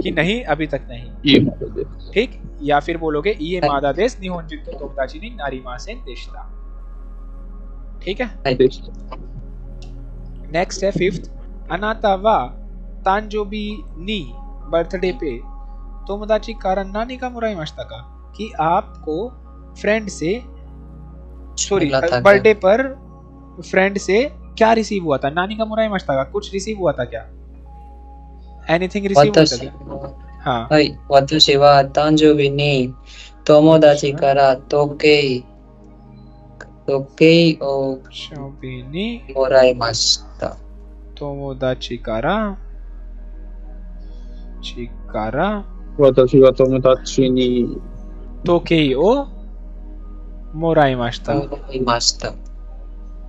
कि नहीं अभी तक नहीं, ये ठीक, या फिर बोलोगे ये मादा देश निहोंजिन तो तोमोदाची नी नारिमासेन देशता। ठीक है, नेक्स्ट है फिफ्थ, अनाता वा तांजोबी नी बर्थडे पे तोमोदाची कारण नानी का मुराई मास्ता का, कि आपको फ्रेंड से सॉरी मिला था क्या? बर्थडे पर फ्रेंड से क्या रिसीव हुआ था? नानी का मुराई मास्ता का कुछ रिसीव हुआ था क्या? एनीथिंग रिसीव हुआ था क्या? हाँ, हाय वाताशी वा तांजोबी ने तोमोदाची करा तोकेई ओ शोबिनी मोराइमाशिता। तोमोदाची कारा चिकारा वाताशी वा तोमोदाची नी तोकेई ओ मोराई मास्ता। मोराइमाशिता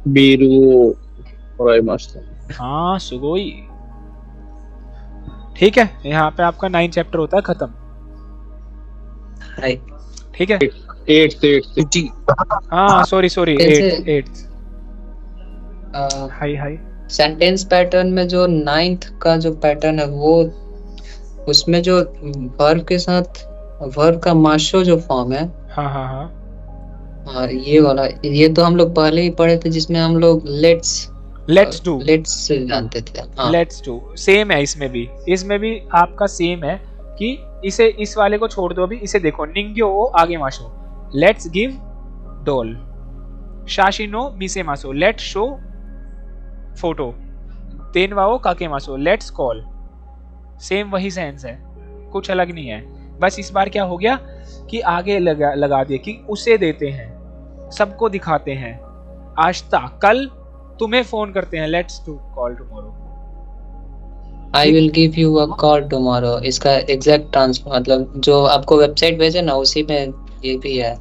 बीरू मोराइमाशिता। हाँ सुगोई। ठीक है, यहाँ पे आपका 9 चैप्टर होता है खत्म। हाय ठीक है, 8 हाँ सॉरी कैसे? 8 हाई हाई सेंटेंस पैटर्न में जो 9th का जो पैटर्न है वो उसमें जो वर्ब के साथ वर्ब का माशो जो फॉर्म है, हाँ हाँ हाँ हाँ ये वाला, ये तो हम लोग पहले ही पढ़े थे जिसमें हम लोग लेट्स डू से जानते थे। हाँ लेट्स डू सेम है इसमें भी आपका सेम है कि इसे इस वाले को छोड़ दो अभी, इसे देखो निंग्यो ओ आगे माशो, लेट्स गिव डॉल, शाशिनो मिसे मासो, लेट शो फोटो, तेनवाओ काकेमासो, लेट्स कॉल, सेम वही सेंस है, कुछ अलग नहीं है। बस इस बार क्या हो गया कि आगे लगा दिया कि उसे देते हैं, सबको दिखाते हैं। आस्ता, कल तुम्हें फोन करते हैं, let's to call tomorrow. I will give you a call tomorrow, इसका एग्जैक्ट ट्रांसफर मतलब जो आपको वेबसाइट भेजे ना उसी में ये भी है,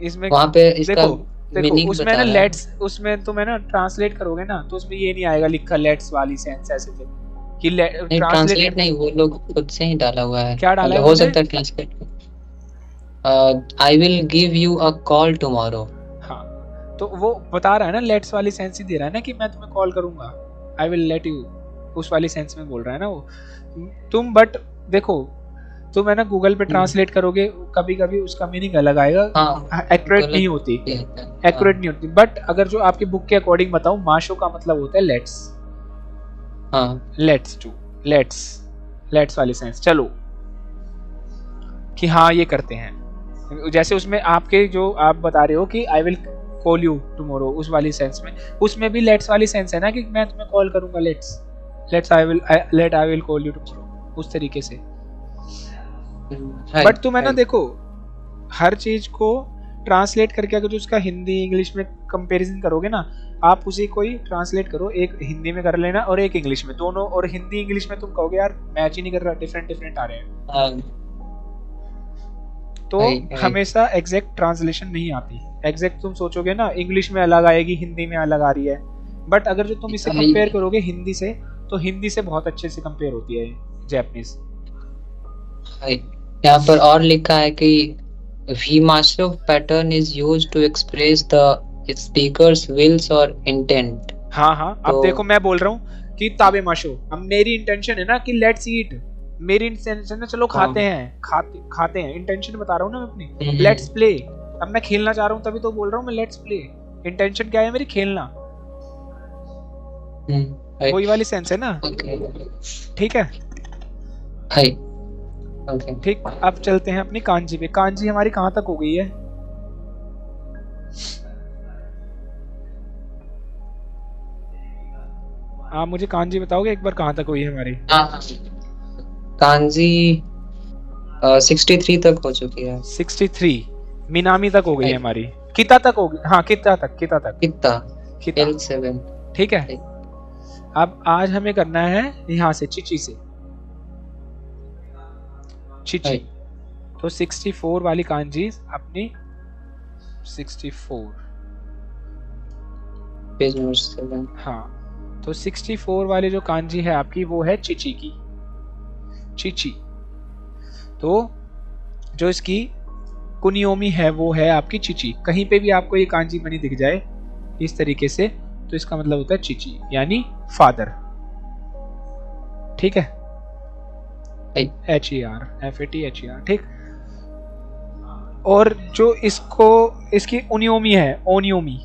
इसमें वहाँ पे इसका देखो मीनिंग उसमें बता ना रहा है। लेट्स, उसमें तुम है ना ट्रांसलेट करोगे ना तो उसमें ये नहीं आएगा लिखा लेट्स वाली सेंस ऐसे थे कि नहीं ट्रांसलेट। ट्रांसलेट नहीं, वो लोग खुद से ही डाला हुआ है, क्या डाला है मतलब हो उन्होंने? सकता है translate. I will give you a call tomorrow. हाँ, तो वो बता रहा है ना, लेट्स वाली सेंस ही दे रहा है ना कि मैं तुम्हें कॉल करूंगा, आई विल लेट यू, उस वाली सेंस में बोल रहा है ना वो। तुम बट देखो, तुम है ना गूगल पे ट्रांसलेट करोगे कभी कभी उसका मीनिंग अलग आएगा, हाँ एक्यूरेट नहीं होती, एक्यूरेट नहीं होती। बट अगर जो आपकी बुक के अकॉर्डिंग बताऊं, माशो का मतलब होता है लेट्स, हाँ लेट्स टू, लेट्स वाली सेंस, चलो कि हाँ ये करते हैं। जैसे उसमें आपके जो आप बता रहे हो कि I will call you tomorrow, उस वाली सेंस में, उसमें भी लेट्स वाली सेंस है ना कि मैं तुम्हें कॉल करूंगा, let's I will call you tomorrow, उस तरीके से। बट तुम है ना देखो, हर चीज को ट्रांसलेट करके अगर जो उसका हिंदी इंग्लिश में कंपैरिजन करोगे ना, आप उसी को ही ट्रांसलेट करो, एक हिंदी में कर लेना और एक इंग्लिश में, दोनों, और हिंदी इंग्लिश में तुम कहोगे यार मैच ही नहीं कर रहा, डिफरेंट आ रहे हैं। तो हमेशा एग्जैक्ट ट्रांसलेशन नहीं आती, एग्जैक्ट तुम सोचोगे ना इंग्लिश में अलग आएगी, हिंदी में अलग आ रही है, बट अगर जो तुम इसे कंपेयर करोगे हिंदी से, तो हिंदी से बहुत अच्छे से कंपेयर होती है जापानीज। यहाँ पर और लिखा है कि Vimasu pattern is used to express the speaker's wills or intent। हाँ हाँ, अब देखो मैं बोल रहा हूँ कि ताबे माशो, अब मेरी इंटेंशन है ना कि लेट्स ईट, मेरी इंटेंशन है चलो खाते हैं, खाते हैं, इंटेंशन बता रहा हूँ ना मैं अपनी। लेट्स प्ले, अब मैं खेलना चाह रहा हूँ तभी तो बोल रहा हूँ मैं लेट्स प्ले, इंटेंशन क्या है मेरी, खेलना, वही वाली सेंस है ना। ठीक है ठीक, अब चलते हैं अपनी कांजी पे। कांजी हमारी कहाँ तक हो गई है? आप मुझे कांजी बताओगे एक बार कहाँ तक हुई है हमारी? कांजी 63 तक हो चुकी है। 63 मिनामी तक हो गई है हमारी, किता तक होगी, हाँ किता तक L7। ठीक है, अब आज हमें करना है यहाँ से चिची से, चिची। तो 64 वाली कांजी अपनी 64 पेज नंबर 7। हाँ, तो 64 वाली जो कांजी है आपकी वो है चिची की, चिची। तो जो इसकी कुनियोमी है वो है आपकी चिची। कहीं पे भी आपको ये कांजी बनी दिख जाए इस तरीके से तो इसका मतलब होता है चिची, यानी फादर। ठीक है, HER, ठीक। और जो इसको इसकी उनियोमी है, ओनियोमी,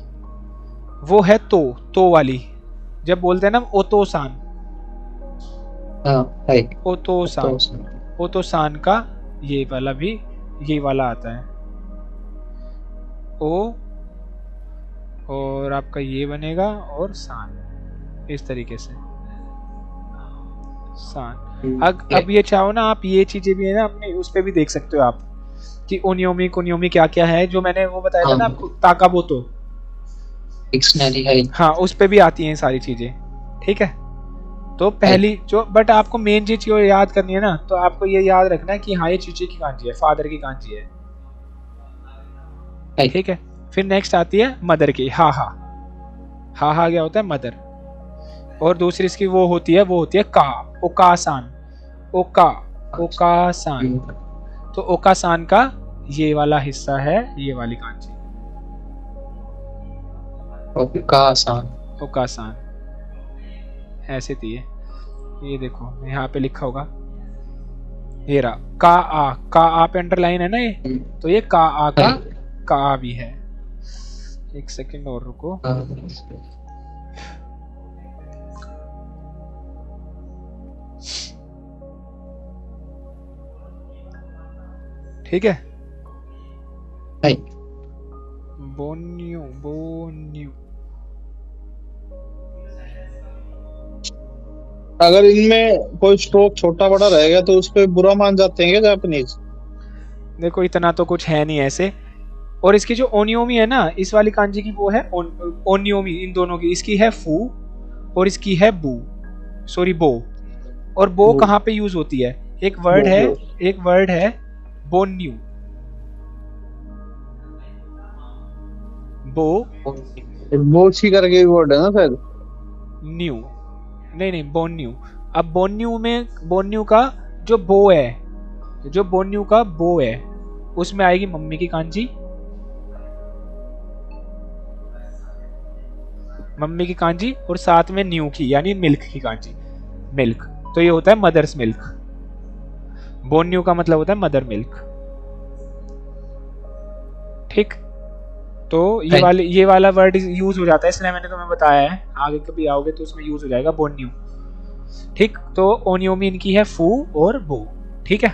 वो है तो वाली, जब बोलते हैं ना ओतोसान, ओतोसान का ये वाला भी, ये वाला आता है ओ, और आपका ये बनेगा और सान, इस तरीके से सान। अब ये चाहो ना आप ये चीजें भी है ना अपने उस पे भी देख सकते हो आप कि ओनियोमी कुनियोमी क्या क्या है, जो मैंने वो बताया था ना आपको, ताकाबोतो डिक्शनरी है, हाँ उस पे भी आती हैं सारी चीजें। ठीक है, तो पहली जो, बट आपको मेन चीज याद करनी है ना, तो आपको ये याद रखना है कि हाँ ये चीची की कांजी है, फादर की कांजी है। ठीक है, फिर नेक्स्ट आती है मदर की, हा क्या होता है मदर, और दूसरी इसकी वो होती है का, ओकासान, ओकासान। तो ओकासान का ये वाला हिस्सा है ये वाली कांजी, ओकासान ऐसे थी ये देखो यहाँ पे लिखा होगा, ये रहा का आ पे अंडरलाइन है ना ये, तो ये का आ का का भी है। एक सेकंड और रुको, ठीक है। बोन्यू अगर इनमें कोई स्ट्रोक छोटा बड़ा रह गया तो उस पे बुरा मान जाते हैं क्या जापानीज? देखो इतना तो कुछ है नहीं ऐसे। और इसकी जो ओनियोमी है ना, इस वाली कांजी की वो है ओनियोमी, इन दोनों की, इसकी है फू और इसकी है बू, सॉरी बो। और बो कहाँ पे यूज होती है? एक वर्ड है बोन्यू, बो बोची करके वर्ड है ना शायद। न्यू, नहीं बोन्यू। अब बोन्यू का जो बो है, जो बोन्यू का बो है, उसमें आएगी मम्मी की कांजी, मम्मी की कांजी, और साथ में न्यू की यानी मिल्क की कांजी, मिल्क। तो ये होता है मदर्स मिल्क। बोन्यू का मतलब होता है मदर मिल्क। ठीक, तो ये वाला वर्ड यूज हो जाता है, इसलिए मैंने तुम्हें बताया है, आगे कभी आओगे तो उसमें यूज हो जाएगा बोन्यू। ठीक, तो ओनियोमी इनकी है फू और बो। ठीक है,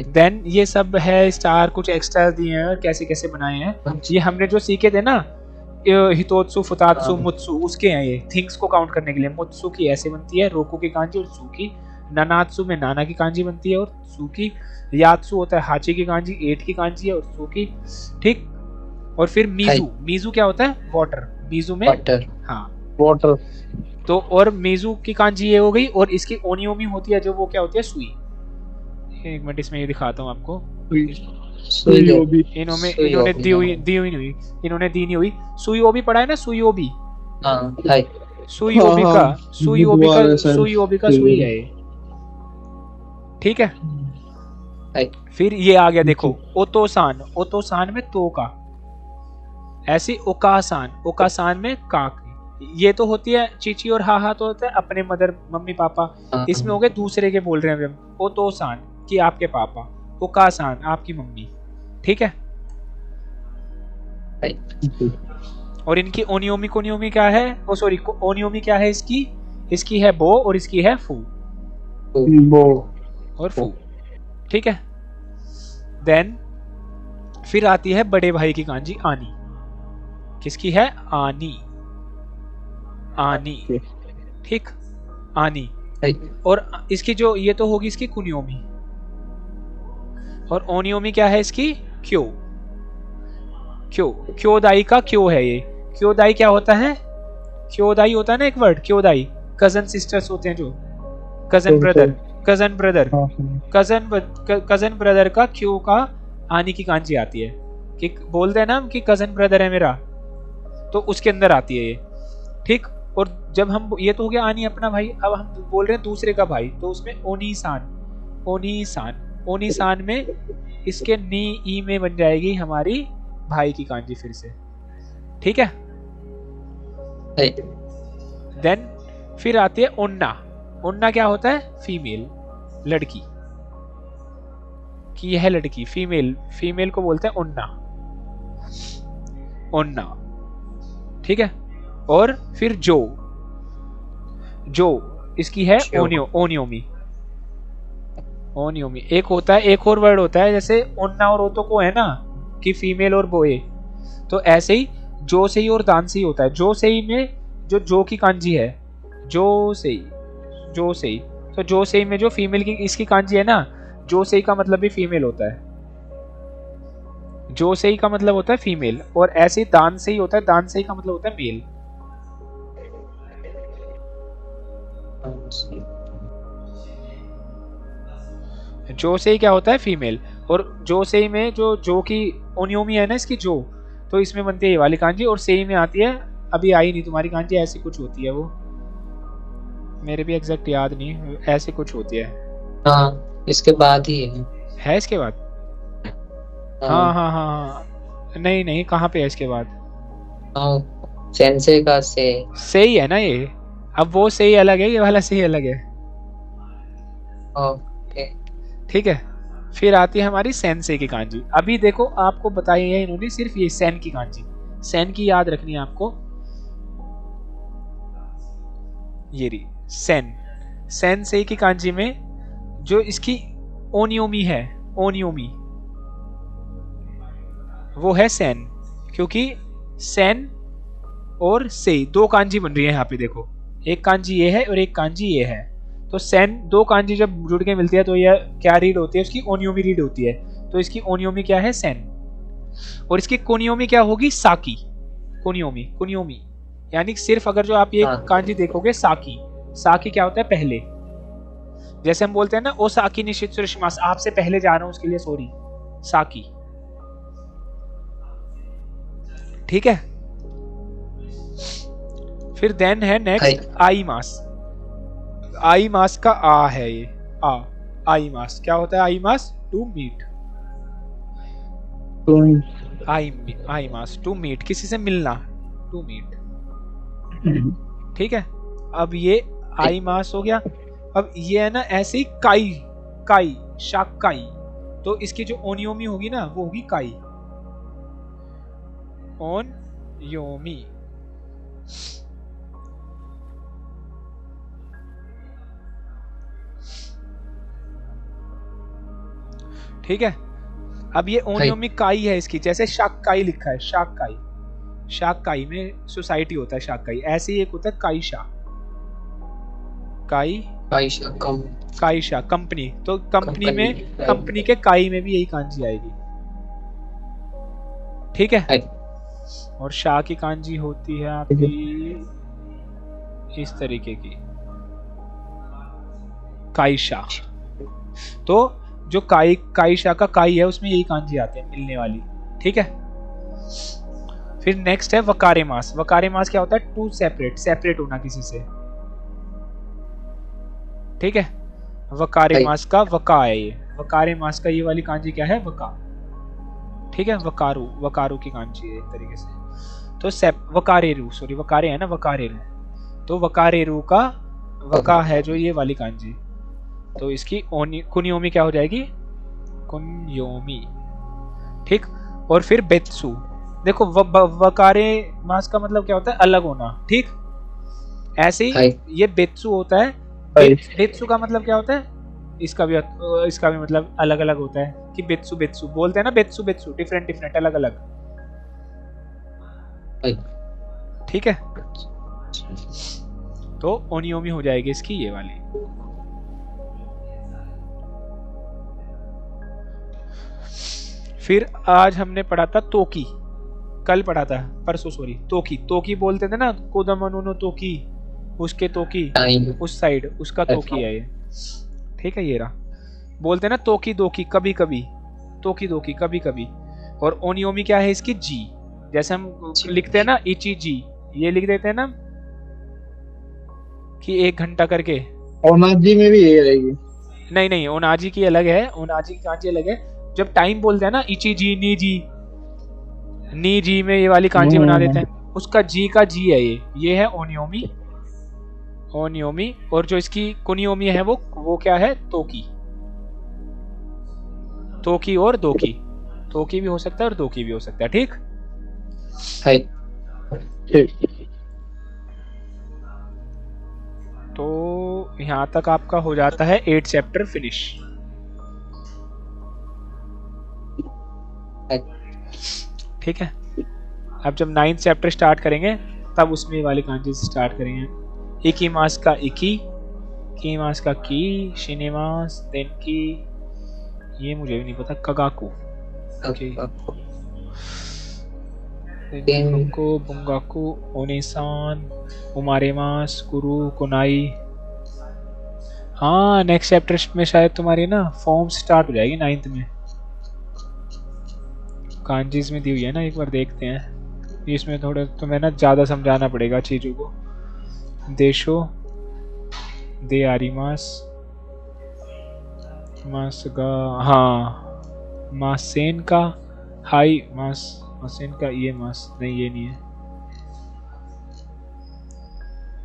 देन ये सब है स्टार, कुछ एक्स्ट्रा दिए हैं और कैसे कैसे बनाए हैं। ये हमने जो सीखे थे ना, हितोत्सु, फुतात्सु, मुत्सु, उसके हैं ये थिंग्स को काउंट करने के लिए। मुत्सु की ऐसे बनती है, रोकू की कांजी, और सु की नानात्सु में नाना की कांजी बनती है, और सु की यात्सु होता है हाची की कांजी, 8 की कांजी है, और सु की। ठीक, और फिर मीजू क्या होता है? वाटर, मीजू में वाटर, हाँ वाटर। तो और मीजू की कांजी ये हो गई, और इसकी ओनियोमी होती है जो वो क्या होती है? सुई। एक मिनट इसमें ये दिखाता हूँ आपको। इन्होंने दी हुई नहीं, इन्होंने दी नहीं हुई। सुईओबी पढ़ा है ना, सुईओबी, सुईओबी का सुई है ये। ठीक है, फिर ये आ गया देखो ओतोसान, ओतोसान में तो का, ऐसी ओकासान, ओकासान में काक। ये तो होती है चीची, और हा तो होता है अपने मदर, मम्मी पापा। इसमें हो गए दूसरे के बोल रहे हैं हम, ओतोसान कि आपके पापा, ओकासान आपकी मम्मी। ठीक है, और इनकी ओनियोमी, कोनियोमी क्या है? ओ सॉरी, ओनियोमी क्या है इसकी? इसकी है बो और इसकी है फू, बो और फू। ठीक है, देन फिर आती है बड़े भाई की कांजी आनी। किसकी है? आनी, आनी। ठीक, आनी। और इसकी जो ये तो होगी इसकी कुनियोमी, और ओनियोमी क्या है इसकी? क्यो, क्यो, क्योदाई का क्यो है ये। क्योदाई क्या होता है? क्योदाई होता है ना एक वर्ड, क्योदाई, कजन सिस्टर्स होते हैं जो, cousin brother, cousin brother, cousin brother का क्यो का आनी की कांजी आती है। कि बोलते हैं ना हम कि कजन ब्रदर है मेरा, तो उसके अंदर आती है ये। ठीक, और जब हम, ये तो हो गया आनी अपना भाई, अब हम बोल रहे हैं दूसरे का भाई, तो उसमें ओनीसान, ओनीसान, ओनीसान में इसके नी ई में बन जाएगी हमारी भाई की कांजी फिर से। ठीक है, देन फिर आती है ओन्ना। ओन्ना क्या होता है? फीमेल, लड़की की, यह लड़की, फीमेल, फीमेल को बोलते हैं ओन्ना, ओन्ना। ठीक है, और फिर जो, जो इसकी है ओनियोमी, ओनियोमी। एक होता है, एक और वर्ड होता है, जैसे ओन्ना और ओतो को है ना कि फीमेल और बोए, तो ऐसे ही जो से ही और दान से ही होता है। जो से ही में जो की कांजी है, जो से ही, जो से ही, तो जो से ही में जो फीमेल की इसकी कांजी है ना, जो से ही का मतलब भी फीमेल होता है, जो से ही का मतलब होता है फीमेल, और ऐसे ही दान से ही होता है, दान से ही का मतलब होता है मेल। जो से ही क्या होता है? फीमेल। और जो से ही में जो की ओनियोमी है ना इसकी, जो, तो इसमें बनती है ये वाली कांजी, और से ही में आती है, अभी आई नहीं तुम्हारी कांजी, ऐसी कुछ होती है वो, मेरे भी एग्जैक्ट याद नहीं, ऐसे कुछ होती है। हाँ, इसके बाद ही है इसके बाद? हाँ हाँ हाँ हाँ, नहीं नहीं, कहाँ पे है इसके बाद? सेंसे का से ही है ना ये। अब वो से ही अलग है, ये वाला से ही अलग है। ओके, ठीक है, फिर आती है हमारी सेंसे की कांजी। अभी देखो आपको बताई है इन्होंने सिर्फ ये सेन की कांजी, सेन की याद रखनी है आपको। ये रही सेन, सेंसे की कांजी में जो इसकी ओनियोमी है, ओनियोमी वो है सेन, क्योंकि सेन और से दो कांजी बन रही है यहाँ पे देखो, एक कांजी ये है और एक कांजी ये है। तो सेन, दो कांजी जब जुड़ के मिलती है तो यह क्या रीड होती है, उसकी ओनियोमी रीड होती है। तो इसकी ओनियोमी क्या है, सेन, और इसकी कुनियोमी क्या होगी, साकी। कुनियोमी, कुनियोमी यानी सिर्फ अगर जो आप ये कांजी देखोगे साकी, साकी क्या होता है, पहले। जैसे हम बोलते हैं ना, ओ साकी निशित्सु शिमास, आपसे पहले जा रहा हूं उसके लिए सॉरी, साकी। ठीक है। फिर देन है नेक्स्ट आई मास। आई मास का आ है ये, आ, आई मास क्या होता है, आई मास टू मीट, आई मास टू मीट, किसी से मिलना, टू मीट। ठीक है। अब ये आई मास हो गया। अब ये है ना ऐसे ही काई, काई, शाकाई, तो इसकी जो ओनियोमी होगी ना वो होगी काई, ओनियोमी। ठीक है। अब ये ओनियोमी काई है इसकी, जैसे शाकाई लिखा है, शाकाई, शाकाई में सोसाइटी होता है शाकाई, ऐसे ही एक होता है काईशा, काईशा कंपनी। तो कंपनी में, कंपनी के काई में भी यही कांजी आएगी। ठीक है। और शाह की कांजी होती है आपकी इस तरीके की, काईशा। तो जो काईशा का काई है उसमें यही कांजी आते हैं, मिलने वाली। ठीक है। फिर नेक्स्ट है वकारे मास। वकारे मास क्या होता है, टू सेपरेट, सेपरेट होना किसी से। ठीक है। वकारे मास का वका है ये, वकारे मास का ये वाली कांजी क्या है, वका। ठीक है। वकारू, वकारू की कांजी है एक तरीके से। तो वकारेरू, सॉरी वकारे है ना, वकारेरू, तो वकारेरू का वका है जो ये वाली कांजी, तो इसकी कुनियोमी क्या हो जाएगी, कुनियोमी। ठीक। और फिर बेत्सु, देखो वकारे मास का मतलब क्या होता है, अलग होना। ठीक। ऐसे ही ये बेत्सु होता है। बेत्सु का मतलब क्या होता है, इसका भी मतलब अलग अलग होता है कि बेत्सु, बेत्सु बोलते हैं ना, बेत्सु बेत्सु, डिफरेंट डिफरेंट, अलग अलग। ठीक है। तो ओनियोमी हो जाएगी इसकी ये वाली। फिर आज हमने पढ़ा था तोकी, कल पढ़ा था, परसों सॉरी, तोकी। तोकी बोलते थे ना, कोदमनो तोकी, उसके तोकी, उस साइड उसका तोकी है ये। ठीक है। ये रहा, बोलते हैं ना तोकी दोकी, कभी कभी, तोकी दोकी कभी कभी। और ओनियोमी क्या है इसकी, जी। जैसे हम लिखते हैं ना इची जी, ये लिख देते हैं ना कि 1 घंटा करके। ओनाजी में भी ये रहेगी? नहीं नहीं, ओनाजी की अलग है, ओनाजी की कांजी अलग है। जब टाइम बोलते हैं ना, इची जी, नी जी, नी जी में ये वाली कांजी बना देते हैं, उसका जी का जी है ये है ओनियोमी, ओनियोमी। और जो इसकी कुनियोमी है वो क्या है, तोकी, तोकी और दोकी, तोकी भी हो सकता है और दोकी भी हो सकता है। ठीक है। तो यहाँ तक आपका हो जाता है 8 चैप्टर फिनिश। ठीक है। अब जब 9th चैप्टर स्टार्ट करेंगे तब उसमें वाली कांजी से स्टार्ट करेंगे। इकी मास का इकी, की मास का की, शिनेमास, देन की, ये मुझे भी नहीं पता, कगाकू, को बुंगाकू, ओनेसान, उमारेमास, कुरु, कुनाई। हाँ, नेक्स्ट चैप्टर में शायद तुम्हारी ना फॉर्म स्टार्ट हो जाएगी 9th में। कांजीज में दी हुई है ना, एक बार देखते हैं। इसमें थोड़ा तुम्हें ना ज़्यादा समझाना पड़ेगा चीज़ों को। देशो, दे आरिमास, मासगा, हाँ, मासेन का, हाई मास, मासेन का ये मास, नहीं ये नहीं है।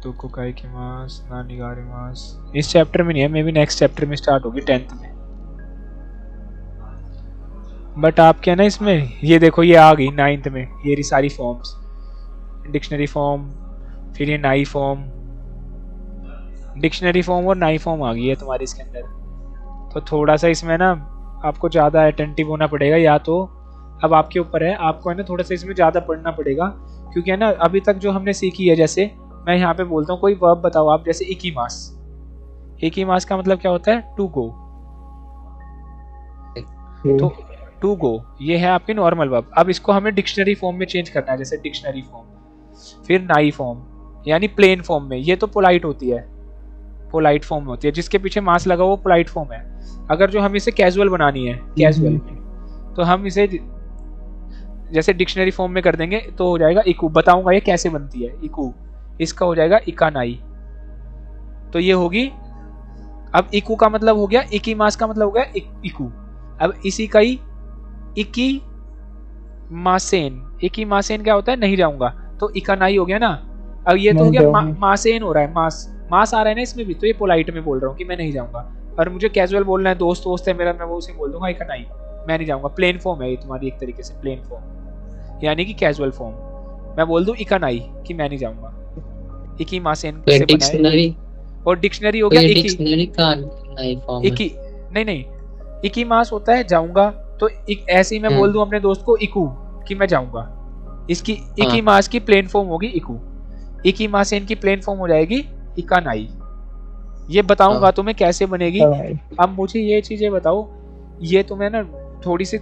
तो कोकाई की मास, नानीगारी मास इस चैप्टर में नहीं है, मे बी नेक्स्ट चैप्टर में स्टार्ट होगी 10th में। बट आपके ना इसमें ये देखो, ये आ गई 9th में, ये रही सारी फॉर्म्स, डिक्शनरी फॉर्म, फिर ये नाई फॉर्म, डिक्शनरी फॉर्म और नाई फॉर्म आ गई है तुम्हारी इसके अंदर। तो थोड़ा सा इसमें ना आपको ज़्यादा अटेंटिव होना पड़ेगा, या तो अब आपके ऊपर है, आपको है ना थोड़ा सा इसमें ज़्यादा पढ़ना पड़ेगा, क्योंकि है ना अभी तक जो हमने सीखी है, जैसे मैं यहाँ पे बोलता हूँ कोई वर्ब बताओ आप, जैसे इकीमास। इकीमास का मतलब क्या होता है? To go. तो टू गो ये है आपकी नॉर्मल वर्ब। अब इसको हमें डिक्शनरी फॉर्म में चेंज करना है, जैसे डिक्शनरी फॉर्म, फिर नाई फॉर्म यानी प्लेन फॉर्म में। ये तो पोलाइट होती है, पोलाइट फॉर्म होती है, जिसके पीछे मास लगा वो पोलाइट फॉर्म है। अगर जो हम इसे कैजुअल बनानी है, कैजुअल, तो हम इसे जैसे डिक्शनरी फॉर्म में कर देंगे तो हो जाएगा इकू। बताऊंगा ये कैसे बनती है इकू। इसका हो जाएगा इकानाई, तो ये होगी। अब इकू का मतलब हो गया, इकीमास का मतलब हो गया इकू। अब इसी का ही इकी मासेन। इकी मासेन क्या होता है? नहीं जाऊंगा, तो इकानाई हो गया ना। अब ये तो हो गया मासेन हो रहा है, मास आ रहा है ना इसमें भी, तो ये पोलाइट में बोल रहा हूँ कि मैं नहीं जाऊंगा। और मुझे कैजुअल बोलना है, दोस्त दोस्त है मेरा, मैं वो उसे बोल दूंगा इकानाई, मैं नहीं जाऊंगा। प्लेन फॉर्म है ये तुम्हारी एक तरीके से, प्लेन फॉर्म यानी कि कैजुअल फॉर्म। मैं बोल दूं इकानाई कि मैं नहीं जाऊंगा। इकी मासेन से बना है, और डिक्शनरी हो गया इकी। डिक्शनरी का नाई फॉर्म इकी नहीं, इकी मास होता है जाऊंगा, तो ऐसे ही मैं बोल दूं अपने दोस्त को इकू कि मैं जाऊंगा। इसकी इकी मास की प्लेन फॉर्म होगी इकू, इकी मासेन की प्लेन फॉर्म हो जाएगी इकानाई। ये बताऊंगा तुम्हें कैसे बनेगी। अब मुझे ये चीजें बताओ, ये तुम्हें ना थोड़ी सी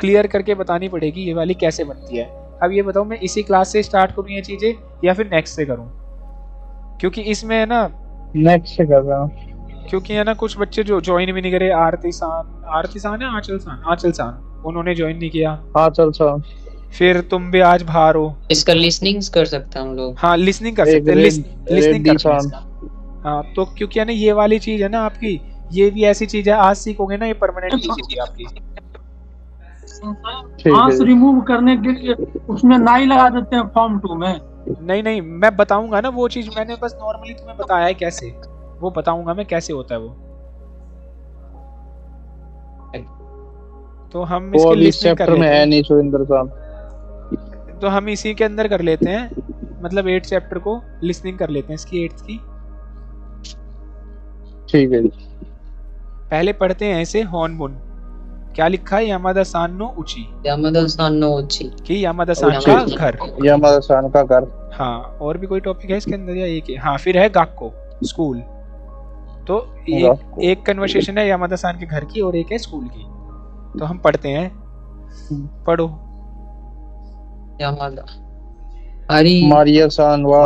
क्लियर करके बतानी पड़ेगी ये वाली कैसे बनती है। अब ये बताओ, मैं इसी क्लास से स्टार्ट करूं ये चीजें या फिर नेक्स्ट से करूं? क्योंकि इसमें है ना, नेक्स्ट से कर रहा हूँ, क्योंकि है ना कुछ बच्चे जो ज्वाइन भी नहीं करे। आरती सान है, आंचल सान उन्होंने ज्वाइन नहीं किया। आंचल सान, फिर तुम भी आज बाहर हो। इसका लिसनिंग कर सकते हैं हम लोग। हाँ लिसनिंग कर सकते हैं, लिसनिंग कर सकते हैं। हाँ तो क्योंकि है ना ये वाली चीज है ना आपकी, ये भी ऐसी चीज है, आज सीखोगे ना ये परमानेंट चीज है आपकी। आंस रिमूव करने के लिए उसमें नाई लगा देते हैं फॉर्म 2 में। नहीं, मैं बताऊंगा ना वो चीज, मैंने बस नॉर्मली तुम्हें बताया है कैसे, वो बताऊंगा मैं कैसे होता है वो। तो हम इसके लिसनिंग कर लेते हैं। नहीं सुरेंद्र साहब, तो हम इसी के अंदर कर लेते हैं, मतलब 8 चैप्टर को लिसनिंग कर लेते हैं इसकी, 8th की। ठीक है। पहले पढ़ते हैं ऐसे हॉर्नबुन। क्या लिखा है? यामादा सान नो उची, यामादा सान नो उची कि यामादा सान का घर, यामादा सान का घर। हाँ और भी कोई टॉपिक है इसके अंदर या एक है? हाँ फिर है गाक्को, स्कूल। तो एक कन्वर्सेशन है यामादा सान के घर की और एक है स्कूल की। तो हम पढ़ते हैं, पढ़ो। यामादा अरी मारिया सान वा।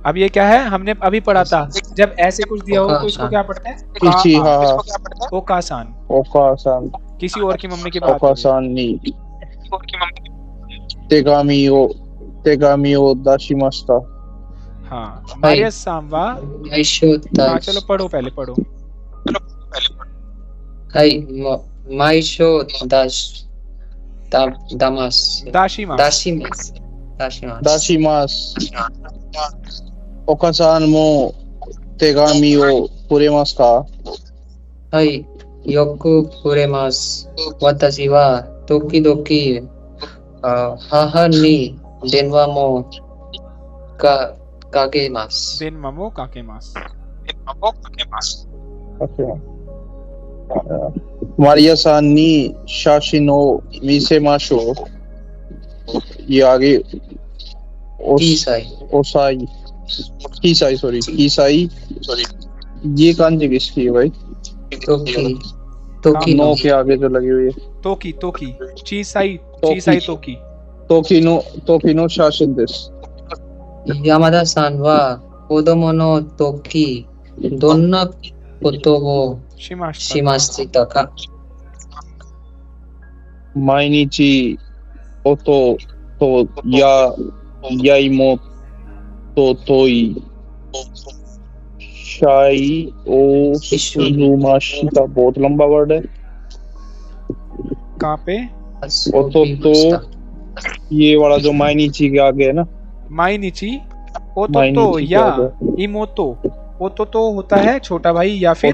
अब ये क्या है? हमने अभी पढ़ा था, जब ऐसे कुछ दिया हो तो इसको क्या पढ़ते हैं? किसी ओकासान। ओकासान, किसी और की मम्मी की बात। ओकासान नी तेगामी ओ दाशिमास्ता। हाँ मारिया सांवा। हाँ चलो पढ़ो, पहले पढ़ो। माइशो दामास दाशिमास ओकासान मो तेगामी ओ कुरेमास का। हाय योकु कुरेमास वताशी wa doki haha ni denwa mo kakemasu। denwa mo kakemasu। Maria सान नी शाशिनो मिसेमाशो। ये आगे कीसाई ये कांजी किसकी है भाई? तोकी नो के आगे जो लगी हुई है तोकी चीसाई तोकी नो शाशिन देस। यामादा सान wa kodomo no toki donna koto wo shimashita ka? माइनिची ओतो तो याइमो तो तोई शाई ओ सुजुमाशिता। बहुत लंबा वर्ड है। कहाँ पे? ओतो तो ये वाला जो माइनिची के आगे है ना, माइनिची। ओतो तो या इमोतो। ओतो तो होता है छोटा भाई या फिर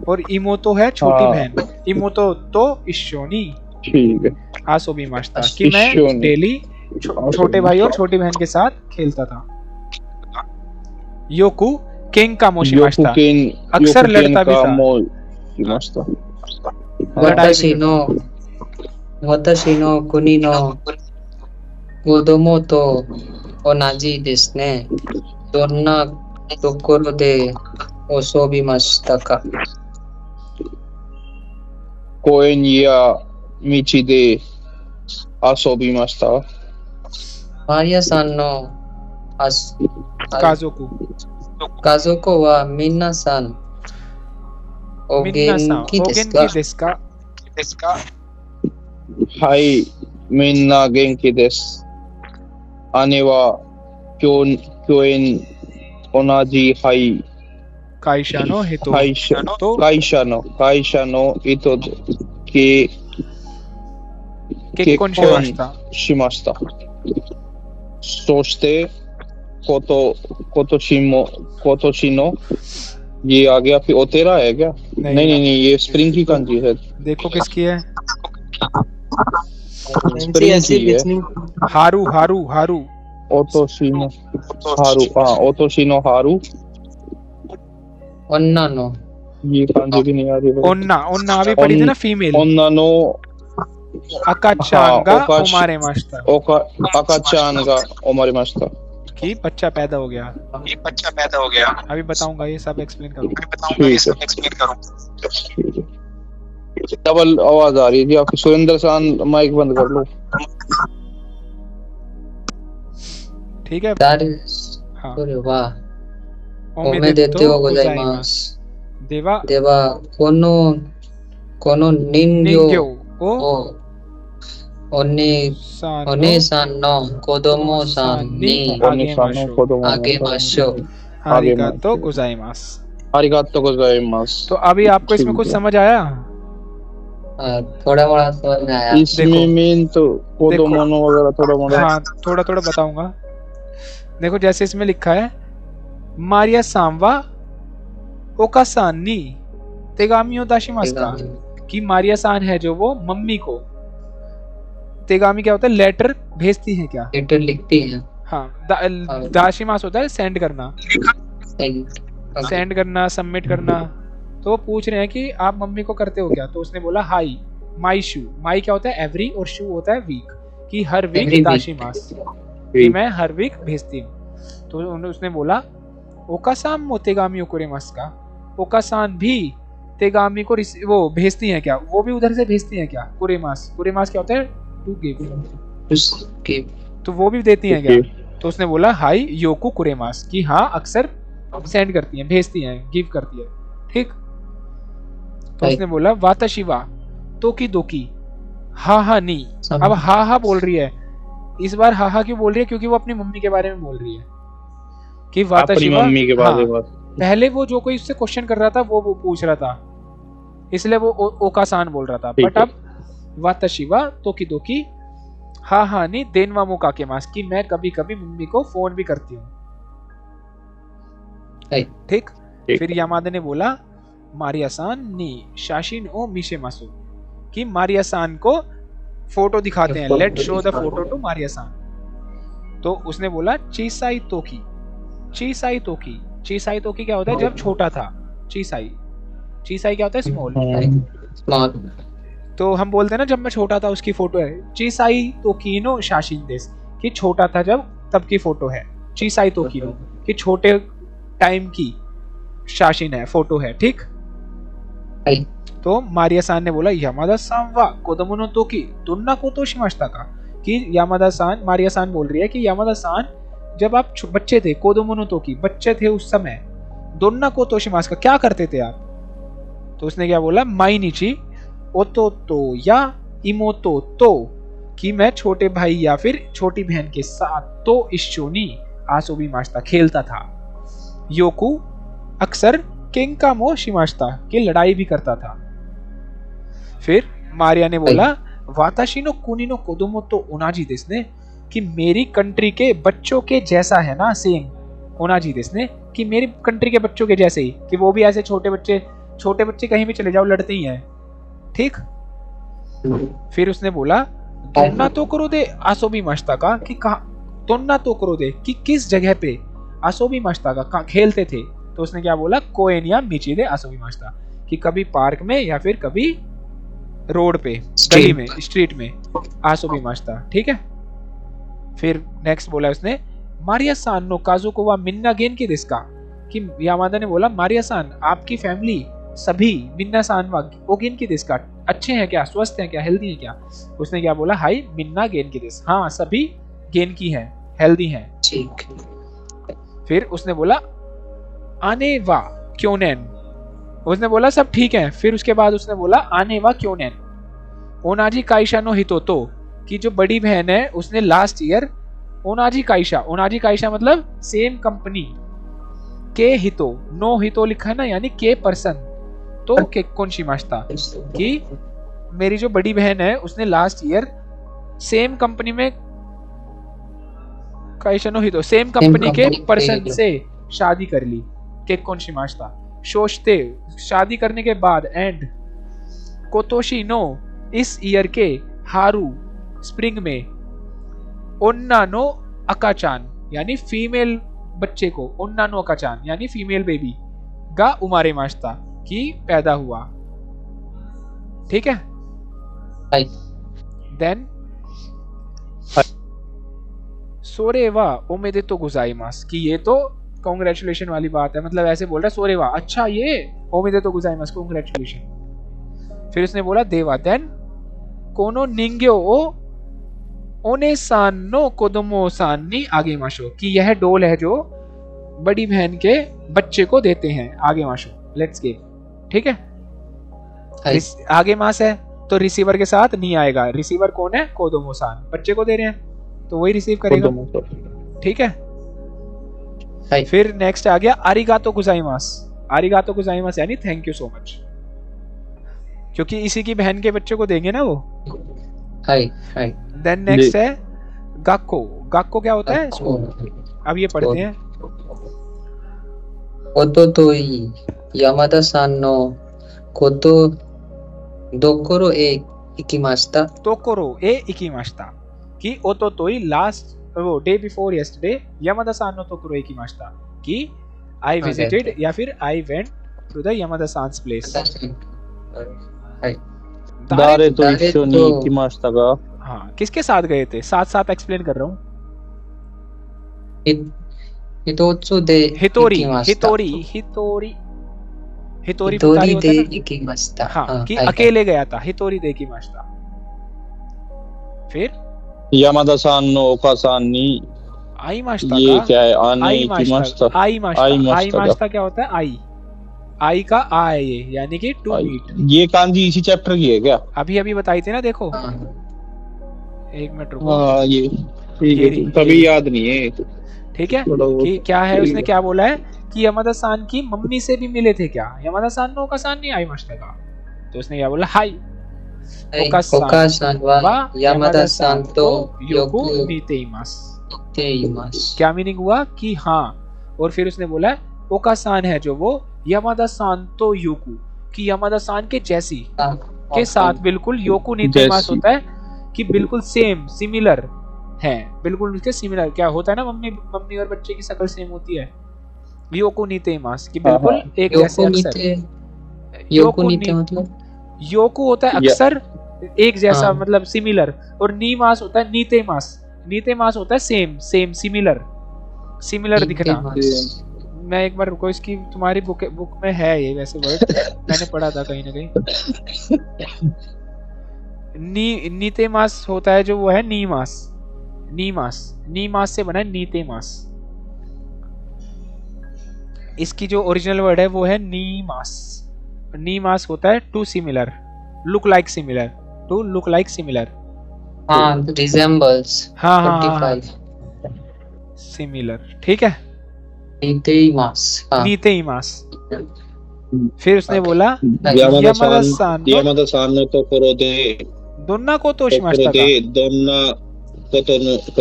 और इमोतो है छोटी बहन। इमोतो तो इशोनी। ठीक है। आसोबी मास्ता कि मैं डेली छोटे भाई और छोटी बहन के साथ खेलता था। योकू किंग का मोशिमास्ता, अक्सर लड़ता भी था। वताशी नो कुनी नो 子供と同じですね。どんなところで遊びましたか？公園や道で遊びました。マリアさんの家族家族は皆さんお元気ですか？はい、みんな元気です。姉は教員同じ、はい、会社の人会社との人と結結婚しました。しました。そして今年のये आ गया फिर तेरा है क्या? नहीं ये स्प्रिंग की कांजी है। देखो किसकी है? स्प्रिंग की है। हारू ओतोशिनो हारू, हाँ ओतोशिनो हारू। ओन्ना नो ये कांजी भी नहीं आ रही। ओन्ना अभी पढ़ी थी ना फीमेल। ओन्ना नो अकाचान का उमारे मास्टर। अकाचान का उमारे मास्टर कि बच्चा पैदा हो गया। अभी बताऊंगा, ये सब एक्सप्लेन करूंगा। डबल आवाज आ रही है जी आपकी। सुरेंद्र सान माइक बंद कर लो। ठीक है। हाँ। ओमेदेतो गोजाइमासु। देवा कोनो निन्ग्यो ओ ओने सान नो कोदोमो सान नी आगेमाशो। आरिगातो गोजाइमासु। आरिगातो गोजाइमासु। तो अभी आपको इसमें कुछ समझ आया? थोड़ा बड़ा समझ में आया। इसमें मेन तो कोदोमोनो वगैरह थोड़ा मोड़ा। हाँ, थोड़ा बताऊंगा। देखो जैसे इसमें लिखा है मारिया सांवा ओकासान नी तेगामियो दाशिमास्ता, कि मारिया सान है जो वो मम्मी को, तेगामी क्या होता है? लेटर भेजती है क्या? लेटर लिखती है। हाँ, दाशिमास होता है सेंड करना, सबमिट करना। तो वो पूछ रहे हैं कि आप मम्मी को करते हो क्या? तो उसने बोला हाई माई शू। माई क्या होता है? एवरी, और शू होता है वीक, कि हर वीक दाशिमास, कि मैं हर वीक भेजती हूँ। तो उसने बोला ओकासान मो तेगामी ओकुरेमास का, ओकासान भी तेगामी को वो भेजती हैं क्या? वो भी उधर से भेजती हैं क्या? कुरेमास क्या होता है? टू गिव, तो वो भी देती हैं क्या? तो उसने बोला हाई योकु कुरेमास, कि हाँ अक्सर सेंड करती हैं, भेजती हैं, गिव करती है। ठीक। तो उसने बोला वाताशिवा तोकी दोकी हा नी। अब हा बोल रही है इस बार। हा क्यों बोल रही है? क्योंकि वो अपनी मम्मी के बारे में बोल रही है कि वाताशिवा मम्मी के बारे में। पहले वो जो कोई उससे क्वेश्चन कर रहा था वो पूछ रहा था, इसलिए वो ओकासान बोल रहा था। बट अब वाताशिवा तोकी दोकी हा नी देनवा मुका के मास, कि मैं कभी कभी मम्मी को फोन भी करती हूँ। ठीक। फिर यामादा ने बोला मारिया सान नी शाशिन ओ मिशे मासु, कि मारिया सान को फोटो दिखाते हैं, let show the photo to Maria सान। तो उसने बोला चीसाई तोकी क्या होता है? जब छोटा था। चीसाई क्या होता है? स्मॉल। तो हम बोलते हैं ना जब मैं छोटा था उसकी फोटो है। चीसाई तोकीनो शाशिन देस, कि छोटा था जब तब की फोटो है। चीसाई तोकीनो, कि छोटे टाइम की शाशिन है, फोटो है। ठीक। तो मारिया सान ने बोला यामादा सान वा कोदोमो तोकी दोन्ना को तो शिमाश्ता का, कि यामादा सान, मारिया सान बोल रही है कि यामादा सान जब आप बच्चे थे, कोदोमो तोकी बच्चे थे उस समय, दोन्ना को तो शिमास का क्या करते थे आप? तो उसने क्या बोला? माइनिची ओतो तो या इमोतो तो, कि मैं छोटे भाई या फिर छोटी बहन के साथ तो इश्चोनी आसोबी माश्ता खेलता था। योकू अक्सर केंका मो शिमाश्ता, की लड़ाई भी करता था। फिर मारिया ने बोला वाताशिनो कुनिनो कोदोमो तो ओनाजी देसने, कि मेरी कंट्री के बच्चों के जैसा है ना, सेम ओनाजी देसने, कि मेरी कंट्री के बच्चों के जैसे ही, कि वो भी ऐसे छोटे बच्चे कहीं भी चले जाओ लड़ते ही हैं। ठीक। फिर उसने बोला तोन्ना तो करो दे आसोबी माश्ता का, कि कहा तोन्ना तो करो दे, कि किस जगह पे आसोबी माश्ता का खेलते थे। तो उसने क्या बोला? कोएन या मिची दे आसोबी माश्ता, कि कभी पार्क में या फिर कभी रोड पे, गली में, स्ट्रीट में आसोबी माश्ता। ठीक है। फिर नेक्स्ट बोला उसने मारिया सान नो काजुको वा मिन्ना गेन की दिस्का, कि यामादा ने बोला मारिया सान आपकी फैमिली सभी मिन्ना सान वा ओगेन की दिस्का अच्छे हैं क्या, स्वस्थ हैं क्या, हेल्दी हैं क्या। उसने क्या बोला, हाई मिन्ना गेन की दिस, हाँ सभी गेन की हैं, हेल्दी हैं। ठीक। फिर उसने बोला आने वा क्योनेन, उसने बोला सब ठीक है। फिर उसके बाद उसने बोला आने वा क्योनेन ओनाजी काइशा नो हितोतो, कि जो बड़ी बहन है उसने लास्ट ईयर ओनाजी काइशा मतलब सेम कंपनी के हितो, नो हितो लिखा है ना, यानी के पर्सन, तो केक्कोन शिमाश्ता, कि मेरी जो बड़ी बहन है उसने लास्ट ईयर सेम कंपनी में काइशा नो हितो सेम कंपनी के पर्सन से शादी कर ली, केक्कोन शिमाश्ता। सोचते शादी करने के बाद, एंड कोतोशी नो इस ईयर के हारू स्प्रिंग में, ओन्ना नो अकाचान यानी फीमेल बच्चे को, ओन्ना नो अकाचान यानी फीमेल बेबी गा उमारे माश्ता की पैदा हुआ। ठीक है, देन सोरेवा ओमेदेतो गुजाइमास, कि ये तो कांग्रेचुलेशन वाली बात है, मतलब ऐसे बोल रहा है सोरेवा, अच्छा ये ओमेदेतो गुजाइमास कांग्रेचुलेशन। फिर उसने बोला देवा, देन कोनो निंग्यो ओ ओने सान नो कोदोमो सान नी आगे माशो, कि यह डोल है जो बड़ी बहन के बच्चे को देते हैं आगे माशो, लेट्स गे। ठीक है, आगे मास है तो रिसीवर के साथ नहीं आएगा, रिसीवर कौन है, कोदोमो सान, बच्चे को दे रहे हैं तो वही रिसीव करेगा। ठीक है, फिर नेक्स्ट आ गया आरिगातो गुजाइमास, आरिगातो गुजाइमास यानी थैंक यू सो मच, क्योंकि इसी की बहन के बच्चे को देंगे ना वो। देन नेक्स्ट है गाक्को, गाक्को क्या होता है, अब ये पढ़ते हैं। ओतोतोई यामादा सान नो कोतो दोकोरो ए इकिमास्ता, तोकोरो ए इकिमास्ता, कि ओतोतोई लास्ट वो डे बिफोर यस्टरडे यामादा सान नो तोकोरो ए इकिमास्ता, कि आई विजिटेड या फिर I went to the Yamada सांस प्लेस। दारे तो इशो नी इकिमास्ता का, हाँ किसके साथ गए थे, साथ साथ एक्सप्लेन कर रहा हूँ। हितोत्सु दे हितोरी इकिमास्ता, हितोरी हितोरी हितोरी हितोरी होता दे है ना? इकिमास्ता, हाँ, कि अकेले गया था, हितोरी दे इकिमास्ता। फिर यामादा सान नो ओका-सान नी, आई मास्ता ये का, क्या है, आने आई इकिमास्ता, मास्ता, आई मास्ता, आई आई मास्ता मास्ता क्या होता है, आई का आ है ये, यानी कि टू मीट। ये कांजी इसी चैप्टर की है क्या? अभी अभी बताई थी ना, देखो एक मिनट रुको। हाँ ये ठीक ये है, तभी याद नहीं है। ठीक है, कि क्या है, उसने क्या बोला है कि यामादा सान की मम्मी से भी मिले थे क्या, यामादा सान नो का सान नहीं आई मास्टर का, तो उसने क्या बोला, हाई ओका-सान वा यामादा सान तो योकु योकु नीतेइमास, तेइमास। क्या मीनिंग हुआ कि हाँ, और फिर उसने बोला ओका सान है जो वो यामादा सान तो योकु, कि यामादा सान के जैसी के साथ बिल्कुल, योकु नीतेइमास होता है कि बिल्कुल सेम सिमिलर है, बिल्कुल उसके सिमिलर, क्या होता है ना, मम्मी और बच्चे की शक्ल सेम होती है, योकु नीतेइमास की बिल्कुल एक जैसे अक्सर। योकु नीते मतलब योकु होता है अक्सर एक जैसा, मतलब सिमिलर, और नीमास होता है नीतेमास, नीतेमास होता है सेम सिमिलर दिखना। मैं एक बार रुको, इसकी तुम्हारी बुक में है ये वैसे वर्ड, मैंने पढ़ा था कहीं ना कहीं। नीतेमास होता है जो वो है नीमास से बना है नीतेमास, इसकी जो ओरिजिनल वर्ड है वो है नीमास होता है to similar, look like similar, to look like similar, resembles, हाँ सिमिलर। ठीक है, नीतेइमास। फिर उसने बोला यामादा सान नो तो करो दे दोन्ना को तो शिमास्ता का, दोन्ना को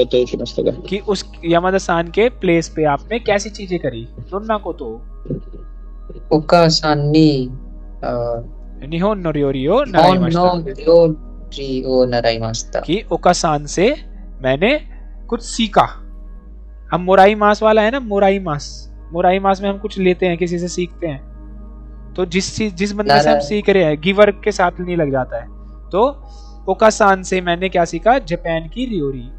तो शिमास्ता का, कि उस यामादा सान के प्लेस पे आपने कैसी चीजें करी, दोन्ना को तो ओका-सान नी निहोन नोरियोरियो नराइमास्ता, कि ओका-सान से मैंने कुछ सीखा। हम मोराई मास वाला है ना, मोराई मास में हम कुछ लेते हैं, किसी से सीखते हैं, तो जिस बंदे से हम सीख रहे हैं गिवर के साथ नहीं लग जाता है, तो ओका-सान से मैंने क्या सीखा, जापान की रियोरी,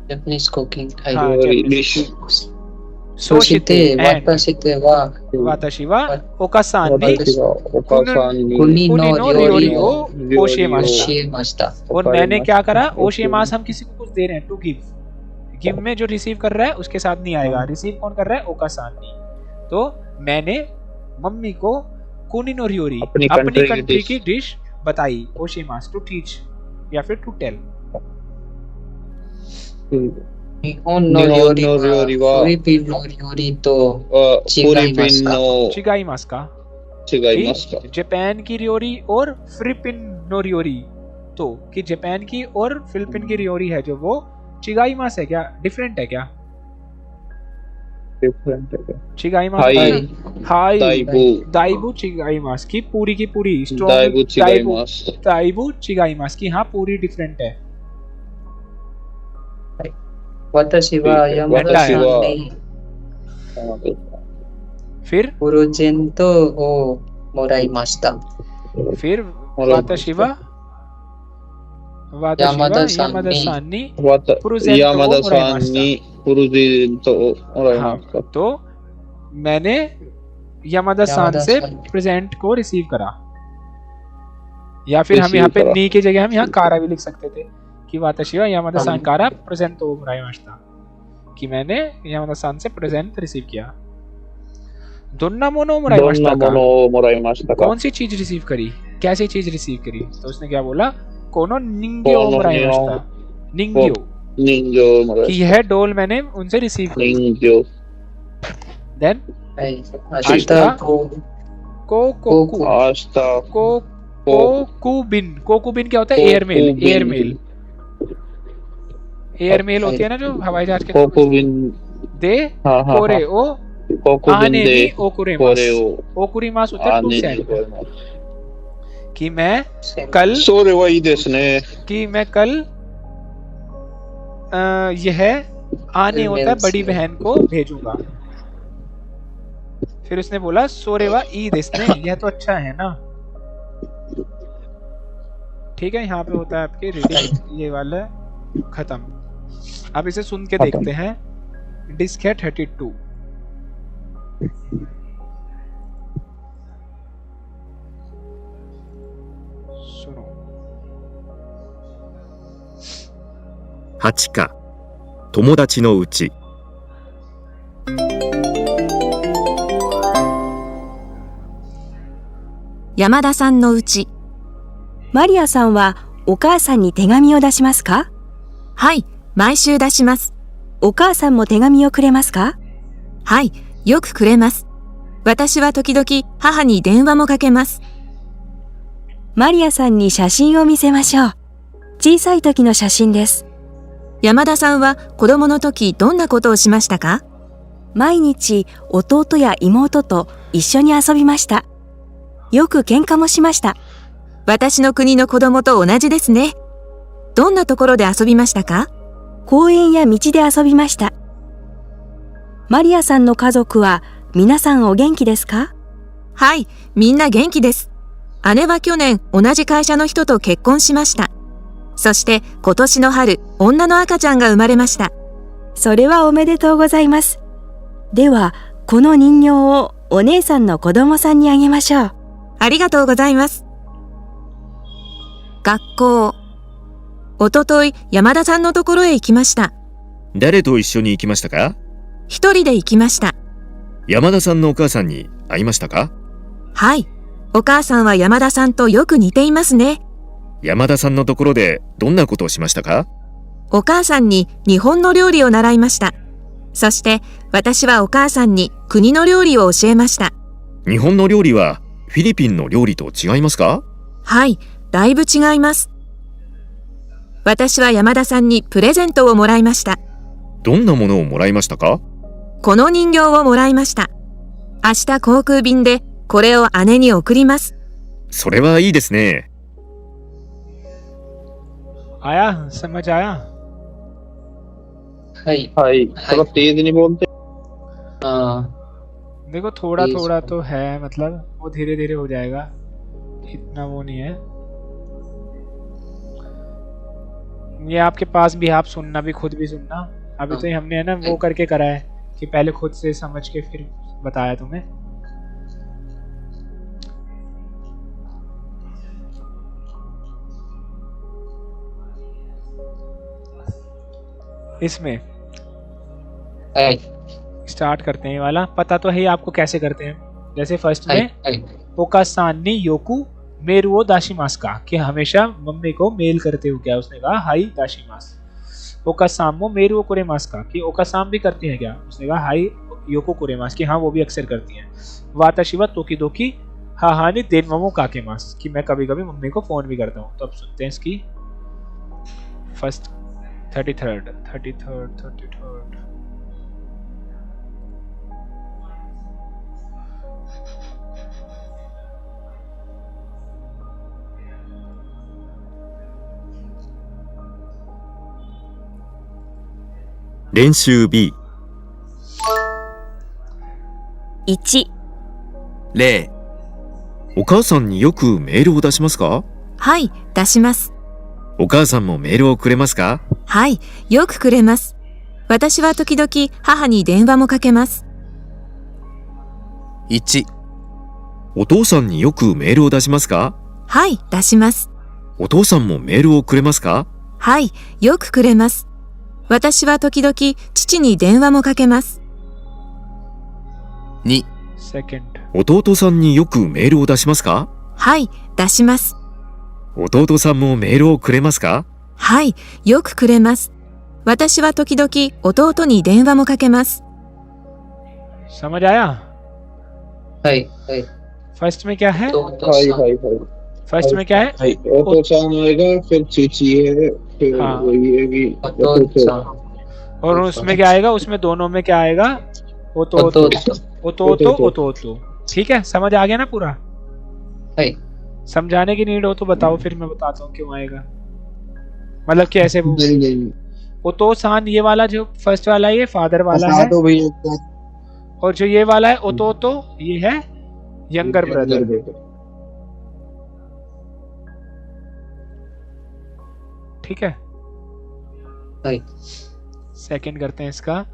Japanese cooking. हाँ, I Ryori Japanese dish. Soshite and Watashite wa Watashi wa okasan ni Watashi wa okasan ni kuni no kunino ryori ryori o o oshimashita। oshimashita. और मैंने क्या करा, Okay. ओशेमास हम किसी को कुछ दे रहे हैं, टू गिव। गिव में जो रिसीव कर रहा है उसके साथ नहीं आएगा, रिसीव कौन कर रहा है, ओकासान नहीं। तो मैंने मम्मी को कुनिनो रियोरी अपनी अपनी country की कंट्री dish की डिश बताई, ओशेमास टू टीच या फिर to tell. Nihon no Nihon ryori no wa ryori wa Philippine no ryori to Philippine no चिगाईमास का chigaimasu ka. कि जापान की रियोरी और फिलिपिन नो रियोरी, तो कि जापान की और फिलिपिन की रियोरी है जो वो चिगाईमास है क्या, डिफरेंट है क्या? Different है क्या? चिगाईमास हाई हाई दाइबू दाइबू चिगाईमास की पूरी दाइबू स्ट्रॉन्ग chigaimasu. दाइबू चिगाईमास की हाँ पूरी डिफरेंट है। Watashi wa Watashi Yamada-san wa ni फिर purojento o moraimashita. फिर वाताशिवा Yamada-san यामादा-सान ने Wata Puruzento Yamada-san moraimashita। ni puruzento हाँ, moraimashita. तो मैंने यामादा-सान से यामादा-सान। प्रेजेंट को रिसीव करा, या फिर हम Receive यहाँ पे करा। नी की जगह हम यहाँ कारा भी लिख सकते थे कि वाताशिवा यामादा-सान हाँ। कारा प्रेजेंट ओ मोराइमाशिता, कि मैंने यामादा-सान से प्रेजेंट रिसीव किया। दोन्ना मोनो मोराइमाशिता Donna का mono moraimashita का. कौन सी चीज रिसीव करी, कैसी चीज रिसीव करी? तो उसने क्या बोला, कोनो निंग्यो कोनो मोराइमाशिता, निंग्यो, Ninjo कि moraimashita. यह डोल मैंने उनसे रिसीव करी। Ninjo. देन Ashita ko कोकोकू Asta कोकुबिन, कोकुबिन क्या होता है, एयरमेल, एयरमेल, एयरमेल होती है ना जो हवाई जहाज के Kokubin. दे हाँ हाँ कोरे ओ Kokubin आने de नी ओकुरेमास, koreo ओकुरिमास होता है टू आने सेंड, ni koremasu. कि मैं कल, それはいいですね。 कि मैं कल यह आने होता है बड़ी बहन को भेजूंगा। फिर उसने बोला सोरेवा ई देसने, यह तो अच्छा है ना। ठीक है, यहाँ पे होता है आपके रीडिंग ये वाला खत्म। अब इसे सुन के देखते हैं। डिस्क है 32। सुनो। 8か友達のうち。山田さんのうち。マリアさんはお母さんに手紙を出しますか？はい、毎週出します。お母さんも手紙をくれますか？はい、よくくれます。私は時々母に電話もかけます。マリアさんに写真を見せましょう。小さい時の写真です。山田さんは子供の時どんなことをしましたか？毎日弟や妹と一緒に遊びました。よく喧嘩もしました。私の国の子供と同じですね。どんなところで遊びましたか？公園や道で遊びました。マリアさんの家族は皆さんお元気ですか？はい、みんな元気です。姉は去年同じ会社の人と結婚しました。そして今年の春、女の赤ちゃんが生まれました。それはおめでとうございます。では、この人形をお姉さんの子供さんにあげましょう。ありがとうございます。学校。おととい、山田さんのところへ行きました。誰と一緒に行きましたか？一人で行きました。山田さんのお母さんに会いましたか？はい。お母さんは山田さんとよく似ていますね。山田さんのところでどんなことをしましたか？お母さんに日本の料理を習いました。そして私はお母さんに国の料理を教えました。日本の料理はフィリピンの料理と違いますか？はい、だいぶ違います。私は山田さんにプレゼントをもらいました。どんなものをもらいましたか？この人形をもらいました。明日航空便でこれを姉に送ります。それはいいですね。आया, समझ आया? हाय हाय थोड़ा तेज नहीं बोलते? देखो थोड़ा तेज थोड़ा तो है, मतलब वो धीरे धीरे हो जाएगा, इतना वो नहीं है। ये आपके पास भी, आप सुनना भी, खुद भी सुनना। अभी तो ये हमने है ना वो करके करा है कि पहले खुद से समझ के फिर बताया तुम्हें। इसमें स्टार्ट करते हैं। ये वाला पता तो है ही आपको कैसे करते हैं। जैसे फर्स्ट में ओकासान ने योकू मेरुओ दाशिमास का, कि हमेशा मम्मी को मेल करते हो क्या, उसने कहा हाई दाशिमास। ओकासामो मेरुओ कुरेमास का, कि ओकासाम भी करती है क्या, उसने कहा हाई योको कुरेमास, कि हाँ वो भी अक्सर करती हैं। वाताशिवा तोकीदोकी हाहानी देनमोमो काकेमास, कि मैं कभी कभी मम्मी को फोन भी करता हूँ। तो अब सुनते हैं इसकी फर्स्ट 33rd।練習 B。 1、例。お母さんによくメールを出しますか？はい、出します。お母さんもメールをくれますか？はい、よくくれます。私は時々母に電話もかけます。1、お父さんによくメールを出しますか？はい、出します。お父さんもメールをくれますか？はい、よくくれます。私は時々父に電話もかけます。2、 Second。弟さんによくメールを出しますか？はい、出します。弟さんもメールをくれますか？はい、よくくれます。私は時々弟に電話もかけます。समझ आया? はいはい。 फर्स्ट में क्या है? हाई फर्स्ट में क्या है? ओतो-सान आएगा, फिर चीची है, फिर हाँ। वही है कि ओतो-सान। और उसमें क्या आएगा? उसमें दोनों में क्या आएगा? ओतो। ठीक है, समझ आ गया ना पूरा? हाई। समझाने की नीड हो तो बताओ, फिर मैं बताता हूँ क्यों आएगा। मतलब कैसे वो ओतो-सान, ये वाला जो फर्स्ट वाला है ये फादर वाला है, और जो ये वाला है ओतो ये है यंगर ब्रदर। ठीक है, सेकंड करते हैं इसका।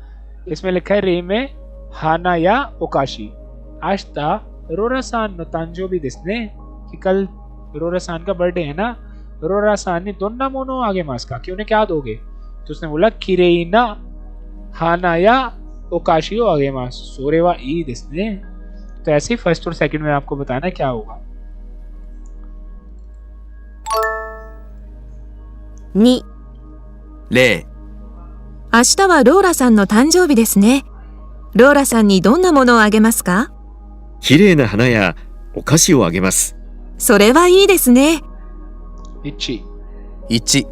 इसमें लिखा है रे में हाना या ओकाशी आश्ता रोरासान नो तांजोबी दिसने, कि कल रोरासान का बर्थडे है ना। रोरासान ने दोन्ना मोनो आगे मास का, कि उन्हें क्या दोगे? तो उसने बोला किरेना हाना या ओकाशी आगे मास सोरेवा ई दिसने। तो ऐसे ही फर्स्ट और सेकंड में आपको बताना क्या होगा। 2、例。明日はローラさんの誕生日ですね。ローラさんにどんなものをあげますか？きれいな花やお菓子をあげます。それはいいですね。1、1、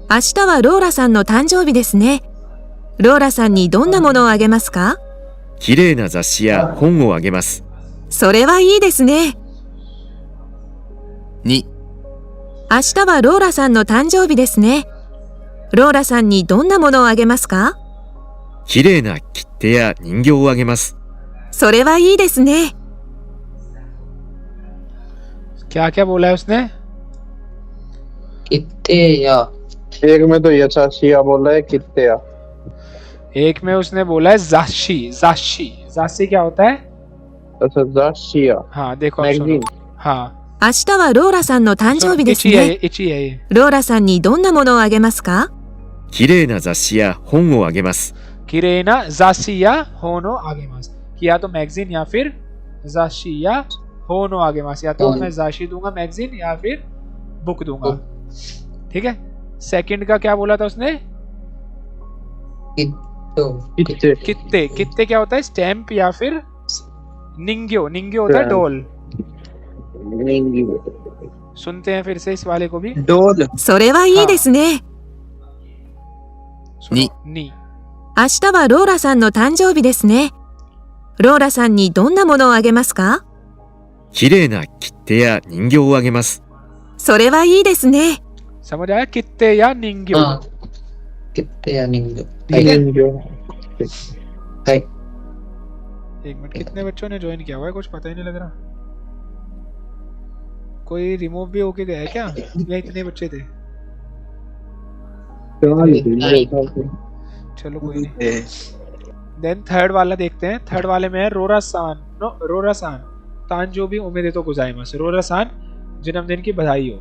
明日はローラさんの誕生日ですね。ローラさんにどんなものをあげますか？きれいな雑誌や本をあげます。それはいいですね。2、明日はローラさんの誕生日ですね。ローラさんにどんなものをあげますか？きれいな切手や人形をあげます。それはいいですね。क्या क्या बोला है उसने? कितने या एक में तो यचाशिया बोला है, कितने या एक में उसने बोला है जाशी क्या होता है? अच्छा जाशिया। हाँ देखो आप सुनो। हाँ 明日はローラさんの誕生日ですね。 इची है ये। ローラさんにどんなものをあげますか？きれいな雑誌や本をあげます。 किरेना जाशिया होनो आगे मास, कि या तो मैगजीन या फिर जाशिया होनो आगे मास, या तो मैं जाशी दूंगा मैगजीन या फिर बुक दूंगा। ठीक है, सेकंड का क्या बोला था उसने? कित्ते क्या होता है? स्टैम्प या फिर निंग्यो होता है डोल। सुनते हैं फिर से इस वाले को भी। डोल। それはいいですね。नी 明日はローラさんの誕生日ですね。ローラさんにどんなものをあげますか？きれいな切手や人形をあげます。それはいいですね。 समझ आया? कित्ते या निंग्यो। कितने या निंग्यो। ठीक है, हाई। एक मिनट, कितने बच्चों ने ज्वाइन किया हुआ है? कुछ पता ही नहीं लग रहा। कोई रिमूव भी होके गया है क्या, या इतने बच्चे थे? चलो कोई नहीं। देन थर्ड वाला देखते हैं। थर्ड वाले में है रोरा सान तांजोबी ओमेदेतो गोजाइमास। रोरा सान जन्मदिन की बधाई हो।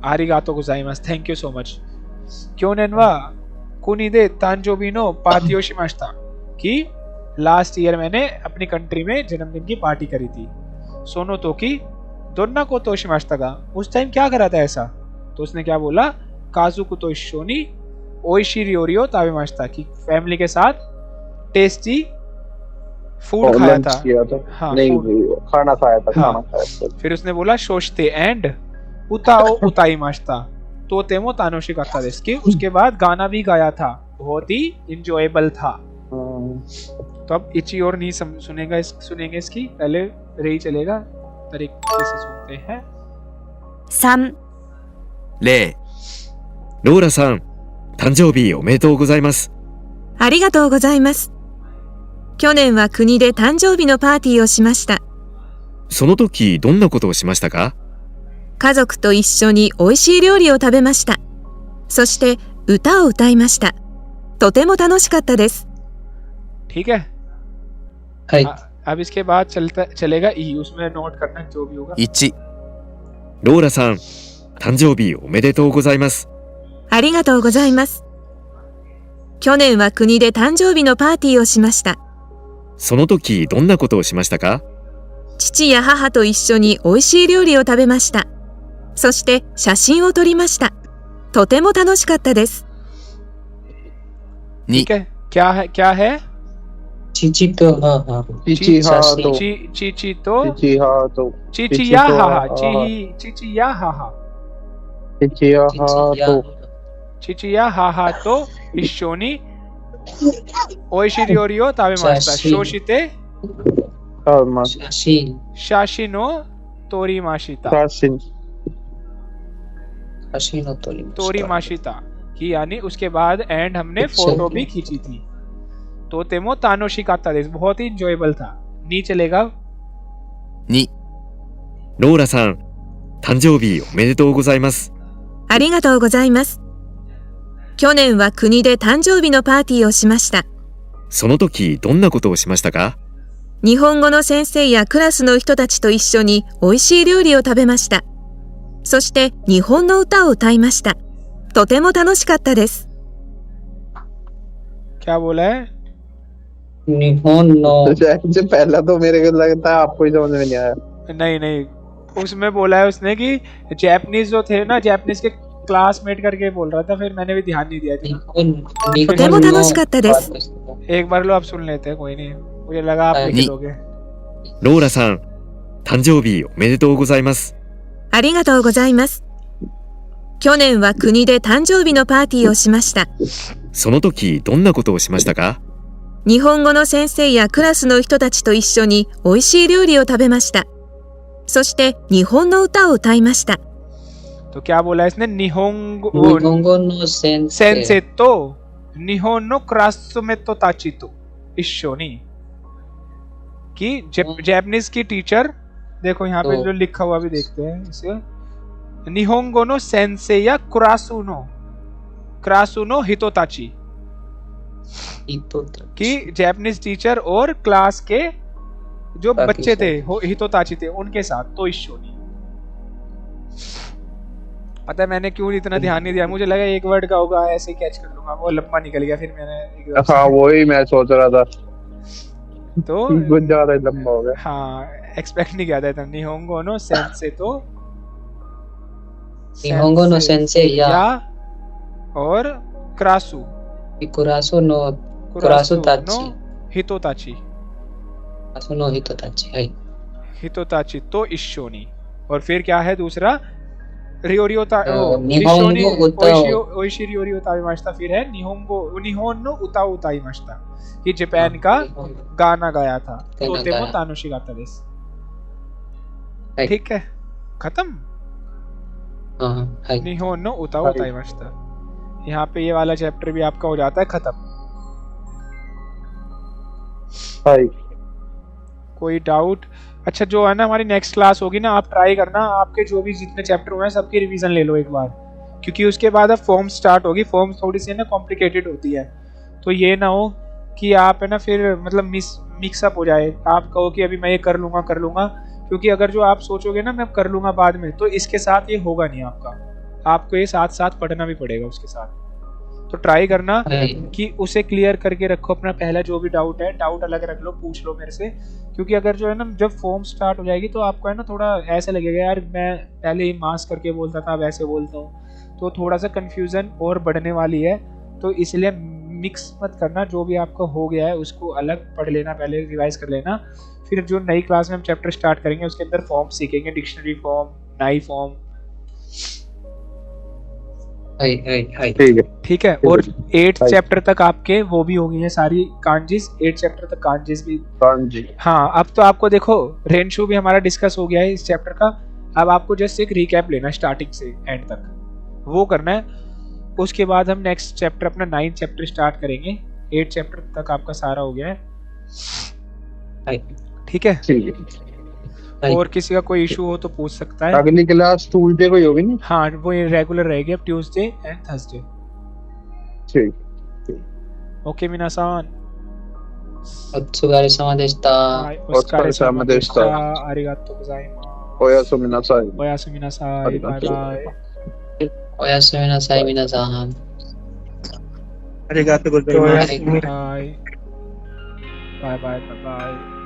आरिगातो गोजाइमास, थैंक यू सो मच। क्योनेन वा कुनीदे तांजोबी नो पार्टी शिमास्ता कि लास्ट ईयर मैंने अपनी कंट्री में जन्मदिन की पार्टी करी थी। सोनो तो की दोन्ना को तो शिमास्ता का, उस टाइम क्या करा था ऐसा? तो उसने क्या बोला, काजू को तो शोनी ओइशी रियोरियो ताबेमास्ता की फैमिली के साथ टेस्टी फूड खाया था। हाँ, नहीं खाना खाया था, हाँ। खाना खाया था। फिर उसने बोला शोशते एंड उताओ उताई मास्ता तो तेमो तानोशी का देश की। उसके बाद गाना भी गाया था, बहुत ही इंजॉयबल था। तो अब इची और नहीं सुनेंगे इसकी, पहले रही चलेगा, तरीके से सुनते हैं। 3、例ローラさん、誕生日おめでとうございます。ありがとうございます。去年は国で誕生日のパーティーをしました。その時どんなことをしましたか？家族と一緒に美味しい料理を食べました。そして歌を歌いました。とても楽しかったです。 ठीक है। はい。 अब इसके बाद चलेगा ई, उसमें नोट करना जो भी होगा। 1、ローラさん、誕生日おめでとうございます。ありがとうございます。去年は国で誕生日のパーティーをしました。その時どんなことをしましたか？父や母と一緒に美味しい料理を食べました。そして写真を撮りました。とても楽しかったです。 2、 ठीक है। क्या है? चीची तो हाँ हाँ चीची हाँ तो चीची तो चीची हाँ तो चिचिया हाहा चिचिया हाहा चिचिया हाँ तो चिचिया हाहा तो इशोनी ओइशिरियोरियो ताबेमास्ता शोशिते शाशिनो तोरीमाशिता तोरीमाशिता की, यानी उसके बाद एंड हमने फोटो भी खींची थी। तो तेमो तानोशी का था, बहुत ही इंजॉयबल था। नी चलेगा। 2、ローラさん、誕生日おめでとうございます。ありがとうございます。去年は国で誕生日のパーティーをしました。その時どんなことをしましたか？日本語の先生やクラスの人たちと一緒に美味しい料理を食べました。そして日本の歌を歌いました。とても楽しかったです。 क्या बोला है? निहोनो से पहला तो मेरे को लगता है आपको ही समझ में नहीं आया। नहीं, उसमें बोला है उसने कि जैपनीज जो थे ना, जैपनीज के क्लासमेट करके बोल रहा था, फिर मैंने भी ध्यान नहीं दिया था। とても楽しかったです。 एक बार लो, आप सुन लेते हैं, कोई नहीं, मुझे लगा आप लिख लोगे। ローラさん、誕生日おめでとうございます。ありがとうございます。去年は国で誕生日のパーティーをしました。その時どんなことをしましたか？日本語の先生やクラスの人たちと一緒に美味しい料理を食べました。そして日本の歌を歌いました。 तो क्या बोला इसने? निहोंगो नो सेंसेतो निहोन नो क्रासमेतो ताचितो इशोनी कि जैपनीज की टीचर, देखो यहाँ पे जो लिखा हुआ भी देखते हैं इसे। निहोंगो नो सेंसे या क्रासुनो हितोताची कि जैपनीज टीचर और क्लास के जो बच्चे थे हितोताची थे उनके साथ तो इशोनी। पता है मैंने क्यों इतना ध्यान नहीं दिया, मुझे लगा एक वर्ड का होगा, ऐसे कैच कर लूंगा, वो लंबा निकल गया, फिर मैंने हाँ वही मैं सोच रहा था, तो कुछ ज्यादा लंबा हो गया। हाँ एक्सपेक्ट नहीं किया था इतना। निहोंगो नो सेंसे तो निहोंगो नो सेंसे या और क्रासु कुरासु ताची हितोताची नो हितोताची है हितोताची तो इशोनी। और फिर क्या है दूसरा? रियोरियो ओइशी रियोरियो ताबिमास्ता। फिर है निहोन नो उता उताइमास्ता कि जापान का गाना गाया था। तो तेमो तानोशी गाता देस। ठीक है, खत्म। निहोन नो उता उताइमास्ता। यहाँ पे ये वाला चैप्टर भी आपका हो जाता है खत्म। कोई डाउट? अच्छा, जो है ना हमारी नेक्स्ट क्लास होगी ना, आप ट्राई करना, आपके जो भी जितने चैप्टर हुए हैं सबकी रिवीजन ले लो एक बार, क्योंकि उसके बाद अब फॉर्म स्टार्ट होगी, फॉर्म थोड़ी सी ना कॉम्प्लिकेटेड होती है, तो ये ना हो कि आप है ना फिर मतलब मिक्सअप हो जाए, आप कहो कि अभी मैं ये कर लूँगा, क्योंकि अगर जो आप सोचोगे ना मैं कर लूँगा बाद में, तो इसके साथ ये होगा नहीं आपको ये साथ साथ पढ़ना भी पड़ेगा उसके साथ। तो ट्राई करना कि उसे क्लियर करके रखो, अपना पहला जो भी डाउट है, डाउट अलग रख लो, पूछ लो मेरे से, क्योंकि अगर जो है ना जब फॉर्म स्टार्ट हो जाएगी तो आपको है ना थोड़ा ऐसा लगेगा यार मैं पहले ही मास्क करके बोलता था, अब ऐसे बोलता हूँ, तो थोड़ा सा कंफ्यूजन और बढ़ने वाली है। तो इसलिए मिक्स मत करना, जो भी आपका हो गया है उसको अलग पढ़ लेना, पहले रिवाइज कर लेना, फिर जो नई क्लास में हम चैप्टर स्टार्ट करेंगे उसके अंदर फॉर्म सीखेंगे, डिक्शनरी फॉर्म, नाई फॉर्म। ठीक है। और 8 चैप्टर तक आपके वो भी हो गई है सारी कांजीज, 8 चैप्टर तक कांजीज भी। कांजी हाँ, अब तो आपको देखो रेंशु भी हमारा डिस्कस हो गया है इस चैप्टर का, अब आपको जस्ट एक रिकैप लेना स्टार्टिंग से एंड तक, वो करना है। उसके बाद हम नेक्स्ट चैप्टर अपना 9 चैप्टर स्टार्ट करेंगे, 8 चैप्टर तक आपका सारा हो गया है। ठीक है। और किसी का कोई इशू हो तो पूछ सकता है। अगली क्लास ट्यूसडे को ही होगी ना? हाँ, वो रेगुलर रहेगी अब, ट्यूसडे एंड थर्सडे। ठीक। ओके मिनासान, ओत्सुगारेसामा देशिता। ओत्सुगारेसामा देशिता। आरिगातो गोजाइमासु। ओयासुमी नासाई। ओयासुमी नासाई। Bye bye. ओयासुमी नासाई मिनासान। आरिगातो गोजाइमासु। Bye bye bye bye.